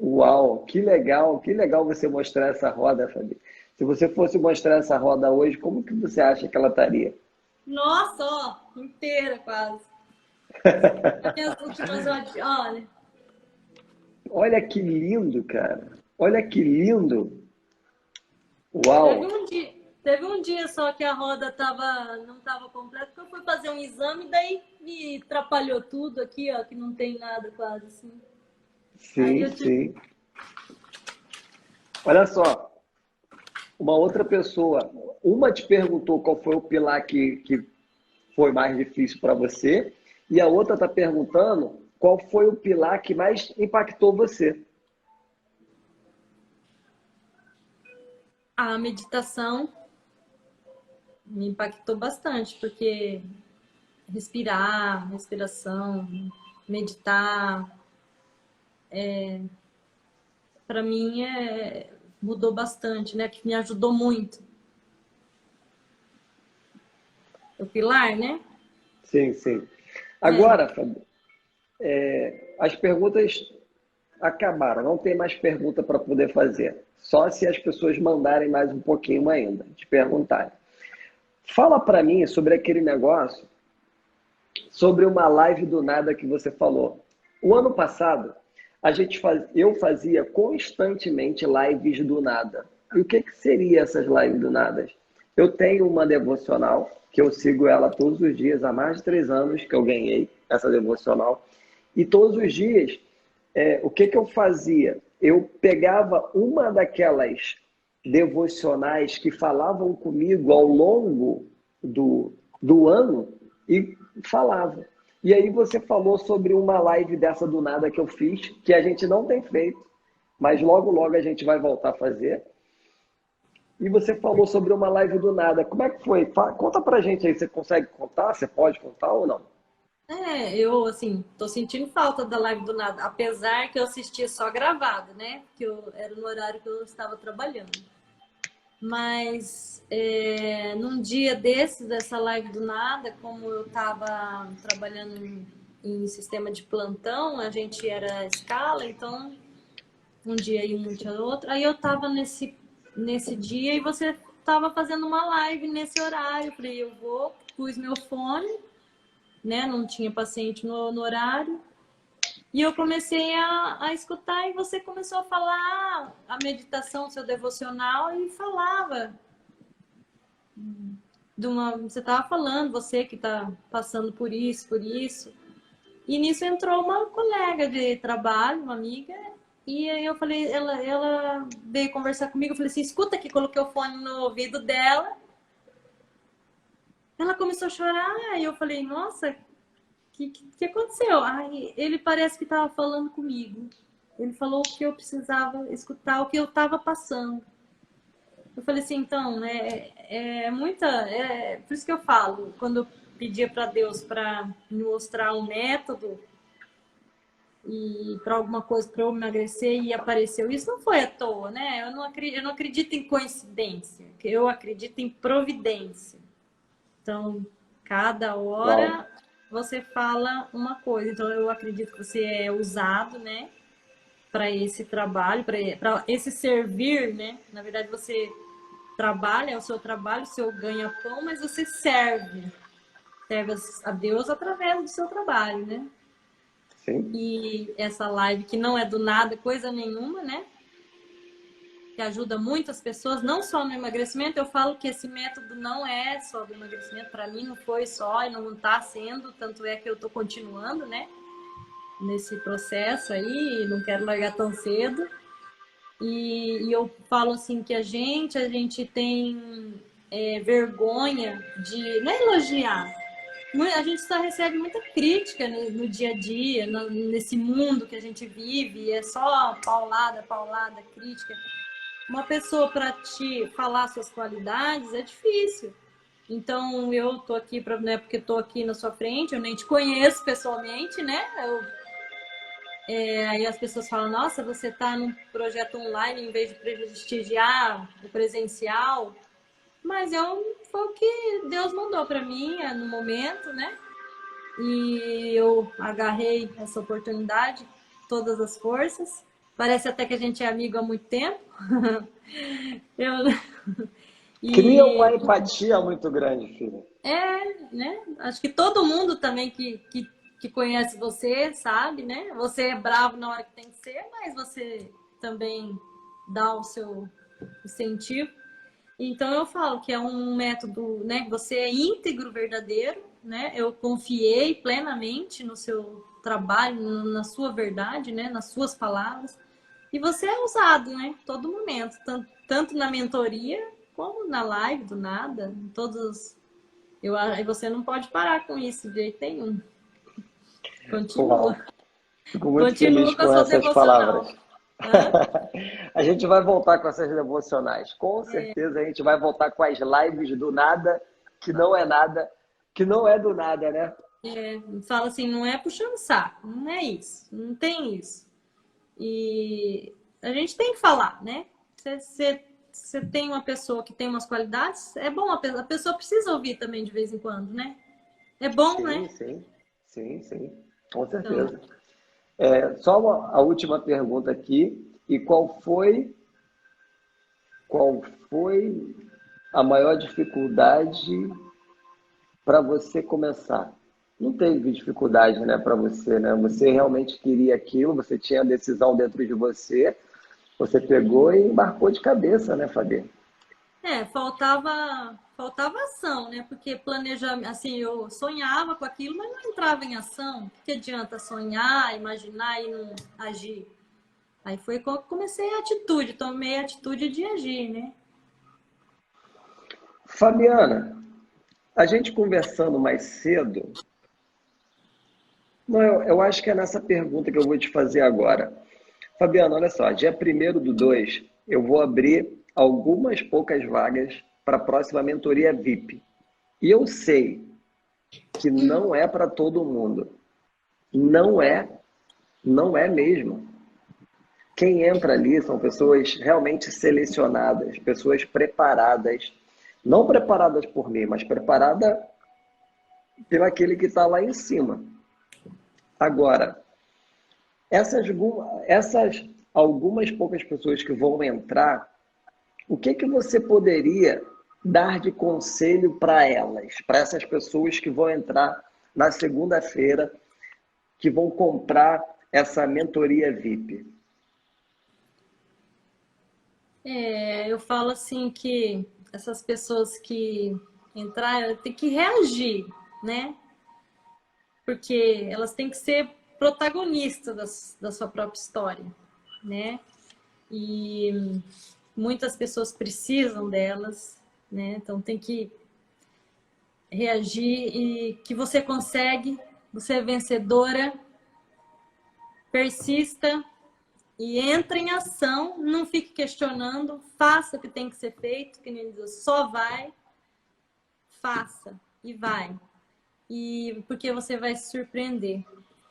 Uau, que legal você mostrar essa roda, Fabi. Se você fosse mostrar essa roda hoje, como que você acha que ela estaria? Nossa, ó, inteira quase. As minhas últimas rodinhas, olha. Olha que lindo, cara. Olha que lindo. Teve Uau. um dia, teve um dia só que a roda não estava completa, porque eu fui fazer um exame, daí me atrapalhou tudo aqui, ó, que não tem nada quase assim. Aí Sim, eu tive... sim. Olha só, uma outra pessoa, uma te perguntou qual foi o pilar que foi mais difícil para você, e a outra está perguntando qual foi o pilar que mais impactou você. A meditação me impactou bastante, porque respiração, meditar, para mim mudou bastante, né? Que me ajudou muito. O pilar, né? Sim, sim. É. Agora, Fábio, as perguntas acabaram, não tem mais pergunta para poder fazer. Só se as pessoas mandarem mais um pouquinho ainda, te perguntarem. Fala para mim sobre aquele negócio, sobre uma live do nada que você falou. O ano passado, eu fazia constantemente lives do nada. E o que seria essas lives do nada? Eu tenho uma devocional, que eu sigo ela todos os dias, há mais de 3 anos que eu ganhei essa devocional. E todos os dias, o que eu fazia? Eu pegava uma daquelas devocionais que falavam comigo ao longo do ano e falava. E aí você falou sobre uma live dessa do nada que eu fiz, que a gente não tem feito, mas logo, logo a gente vai voltar a fazer. E você falou sobre uma live do nada. Como é que foi? Conta pra gente aí. Você consegue contar? Você pode contar ou não? Eu, assim, tô sentindo falta da live do nada, apesar que eu assistia só gravado, né? Que era no horário que eu estava trabalhando. Mas num dia dessa live do nada, como eu estava trabalhando em sistema de plantão, a gente era escala, então um dia e um dia outro. Aí eu estava nesse dia e você estava fazendo uma live nesse horário. Eu falei, pus meu fone, né? Não tinha paciente no horário. E eu comecei a escutar e você começou a falar a meditação, seu devocional, e falava você estava falando, você que está passando por isso, por isso. E nisso entrou uma colega de trabalho, uma amiga, e aí eu falei, ela veio conversar comigo, eu falei assim, escuta aqui, coloquei o fone no ouvido dela. Ela começou a chorar, e eu falei, nossa, que aconteceu? Ai, ele parece que estava falando comigo. Ele falou que eu precisava escutar o que eu estava passando. Eu falei assim, então, por isso que eu falo, quando eu pedia para Deus para me mostrar um método e para alguma coisa para eu emagrecer e apareceu isso, não foi à toa, né? Eu não acredito em coincidência, eu acredito em providência. Então, cada Uau. hora você fala uma coisa. Então, eu acredito que você é usado, né, para esse trabalho, para esse servir, né? Na verdade, você trabalha, é o seu trabalho, o seu ganha-pão, mas você serve a Deus através do seu trabalho, né? Sim. E essa live que não é do nada, coisa nenhuma, né? Que ajuda muitas pessoas, não só no emagrecimento. Eu falo que esse método não é só do emagrecimento, para mim não foi só e não está sendo, tanto é que eu estou continuando, né? Nesse processo aí, não quero largar tão cedo. E eu falo assim que a gente tem vergonha de não elogiar. A gente só recebe muita crítica no dia a dia, nesse mundo que a gente vive, é só paulada, paulada, crítica. Uma pessoa para te falar suas qualidades é difícil. Então eu tô aqui não é porque tô aqui na sua frente, eu nem te conheço pessoalmente, né? Aí as pessoas falam, nossa, você está num projeto online em vez de prestigiar o presencial. Mas foi o que Deus mandou para mim no momento, né? E eu agarrei essa oportunidade, todas as forças. Parece até que a gente é amigo há muito tempo. eu... Cria E uma empatia muito grande, filho. né? Acho que todo mundo também que que conhece você sabe, né? Você é bravo na hora que tem que ser, mas você também dá o seu incentivo. Então eu falo que é um método, né? Você é íntegro, verdadeiro, né? Eu confiei plenamente no seu trabalho, na sua verdade, né? Nas suas palavras. E você é usado, né? Todo momento, tanto na mentoria como na live do nada, em todos. E você não pode parar com isso de jeito nenhum. Uau, Continua. fico muito feliz Continua com a com sua essas palavras. devocional. Hã? A gente vai voltar com essas devocionais. Com certeza a gente vai voltar com as lives do nada, que não é nada, que não é do nada, né? Fala assim, não é puxando saco, não é isso, não tem isso. E a gente tem que falar, né? Você tem uma pessoa que tem umas qualidades, é bom, a pessoa precisa ouvir também de vez em quando, né? É bom, né? Sim, com Então, certeza. Só a última pergunta aqui. E qual foi a maior dificuldade para você começar? Não teve dificuldade, né, para você, né? Você realmente queria aquilo, você tinha a decisão dentro de você, você pegou e embarcou de cabeça, né, Fabi? faltava ação, né? Porque planejamento, assim, eu sonhava com aquilo, mas não entrava em ação. O que adianta sonhar, imaginar e não agir? Aí foi quando comecei a atitude, tomei a atitude de agir, né? Fabiana, a gente conversando mais cedo, não, eu acho que é nessa pergunta que eu vou te fazer agora. Fabiana, olha só, dia 1º do 2, eu vou abrir algumas poucas vagas para a próxima mentoria VIP. E eu sei que não é para todo mundo. Não é, não é mesmo. Quem entra ali são pessoas realmente selecionadas, pessoas preparadas, não preparadas por mim, mas preparadas pelo aquele que está lá em cima. Agora, essas algumas poucas pessoas que vão entrar, o que que você poderia dar de conselho para elas, para essas pessoas que vão entrar na segunda-feira, que vão comprar essa mentoria VIP? Eu falo assim que essas pessoas que entraram têm que reagir, né? Porque elas têm que ser protagonistas da sua própria história, né? E muitas pessoas precisam delas, né? Então tem que reagir e que você consegue, você é vencedora, persista e entre em ação, não fique questionando, faça o que tem que ser feito, que nem Deus só vai, faça e vai. E porque você vai se surpreender.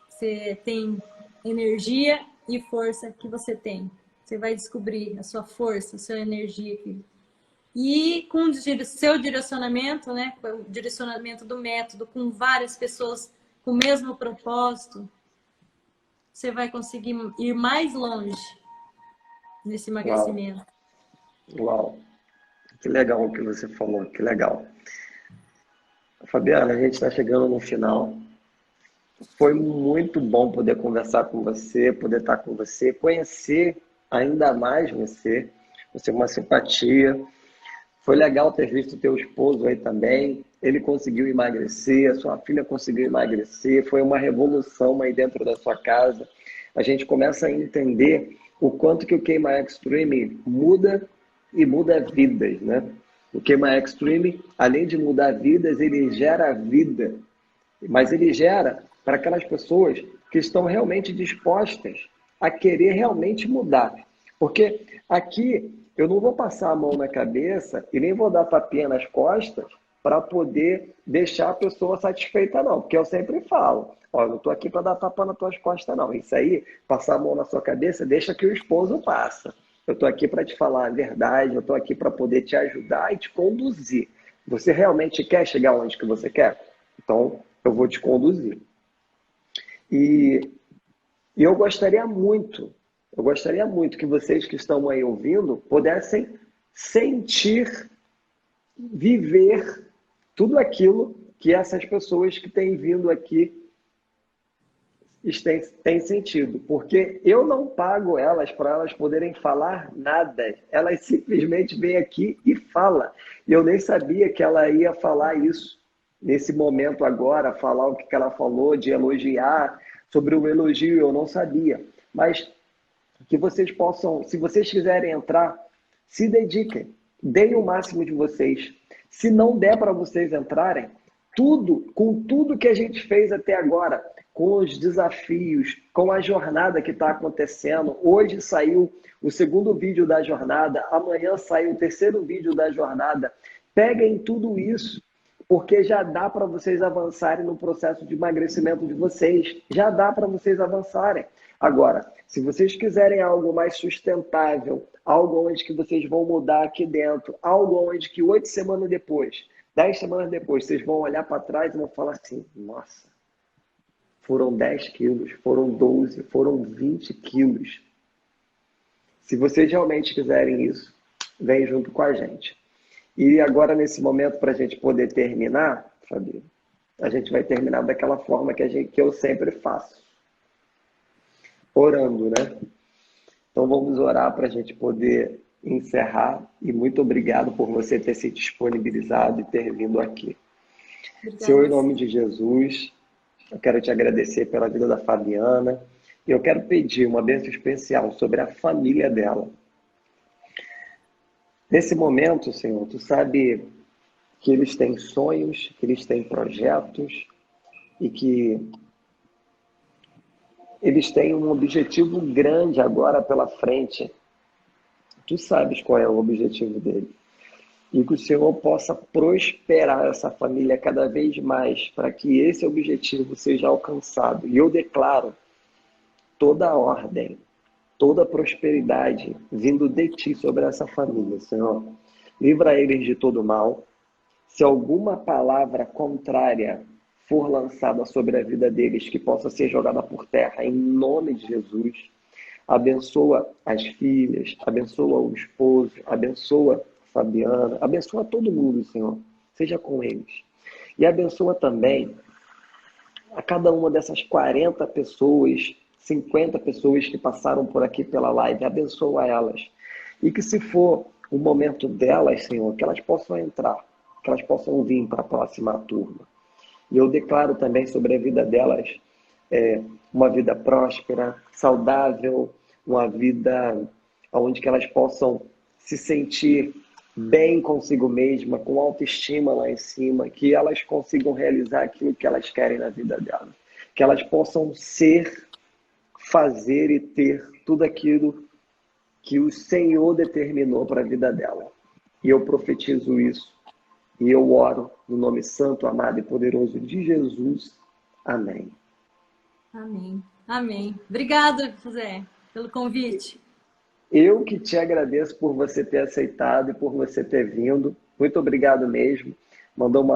Você tem energia e força que você tem. Você vai descobrir a sua força, a sua energia. E com o seu direcionamento, né, o direcionamento do método, com várias pessoas com o mesmo propósito, você vai conseguir ir mais longe nesse Uau, emagrecimento. uau, que legal o que você falou, que legal. Fabiana, a gente está chegando no final. Foi muito bom poder conversar com você, poder estar com você, conhecer ainda mais você. Você é uma simpatia. Foi legal ter visto teu esposo aí também. Ele conseguiu emagrecer, a sua filha conseguiu emagrecer. Foi uma revolução aí dentro da sua casa. A gente começa a entender o quanto que o Queima Extreme muda e muda vidas, né? O Queima Extreme, além de mudar vidas, ele gera vida, mas ele gera para aquelas pessoas que estão realmente dispostas a querer realmente mudar. Porque aqui eu não vou passar a mão na cabeça e nem vou dar tapinha nas costas para poder deixar a pessoa satisfeita, não. Porque eu sempre falo, ó, eu não estou aqui para dar tapa nas tuas costas, não. Isso aí, passar a mão na sua cabeça, deixa que o esposo passa. Eu estou aqui para te falar a verdade, eu estou aqui para poder te ajudar e te conduzir. Você realmente quer chegar onde que você quer? Então, eu vou te conduzir. E eu gostaria muito que vocês que estão aí ouvindo pudessem sentir, viver tudo aquilo que essas pessoas que têm vindo aqui isso tem sentido, porque eu não pago elas para elas poderem falar nada. Elas simplesmente vêm aqui e falam. E eu nem sabia que ela ia falar isso nesse momento agora, falar o que ela falou, de elogiar, sobre o elogio, eu não sabia. Mas que vocês possam, se vocês quiserem entrar, se dediquem, deem o máximo de vocês. Se não der para vocês entrarem, com tudo que a gente fez até agora, com os desafios, com a jornada que está acontecendo. Hoje saiu o segundo vídeo da jornada, amanhã sai o terceiro vídeo da jornada. Peguem tudo isso, porque já dá para vocês avançarem no processo de emagrecimento de vocês. Já dá para vocês avançarem. Agora, se vocês quiserem algo mais sustentável, algo onde que vocês vão mudar aqui dentro, algo onde que 8 semanas depois, 10 semanas depois, vocês vão olhar para trás e vão falar assim, nossa, foram 10 quilos, foram 12, foram 20 quilos. Se vocês realmente quiserem isso, vem junto com a gente. E agora, nesse momento, para a gente poder terminar, Fabi, a gente vai terminar daquela forma que eu sempre faço. Orando, né? Então vamos orar para a gente poder encerrar. E muito obrigado por você ter se disponibilizado e ter vindo aqui. Obrigada. Senhor, em nome de Jesus, eu quero te agradecer pela vida da Fabiana. E eu quero pedir uma bênção especial sobre a família dela. Nesse momento, Senhor, tu sabe que eles têm sonhos, que eles têm projetos e que eles têm um objetivo grande agora pela frente. Tu sabes qual é o objetivo dele. E que o Senhor possa prosperar essa família cada vez mais para que esse objetivo seja alcançado. E eu declaro toda a ordem, toda a prosperidade vindo de Ti sobre essa família, Senhor. Livra eles de todo mal. Se alguma palavra contrária for lançada sobre a vida deles, que possa ser jogada por terra, em nome de Jesus. Abençoa as filhas, abençoa o esposo, abençoa a Fabiana, abençoa todo mundo, Senhor. Seja com eles. E abençoa também a cada uma dessas 40 pessoas, 50 pessoas que passaram por aqui pela live, abençoa elas. E que se for o momento delas, Senhor, que elas possam entrar, que elas possam vir para a próxima turma. E eu declaro também sobre a vida delas uma vida próspera, saudável, uma vida onde que elas possam se sentir bem consigo mesma, com autoestima lá em cima, que elas consigam realizar aquilo que elas querem na vida delas. Que elas possam ser, fazer e ter tudo aquilo que o Senhor determinou para a vida dela. E eu profetizo isso. E eu oro no nome santo, amado e poderoso de Jesus. Amém. Amém. Amém. Obrigada, José, pelo convite. Eu que te agradeço por você ter aceitado e por você ter vindo. Muito obrigado mesmo. Mandou uma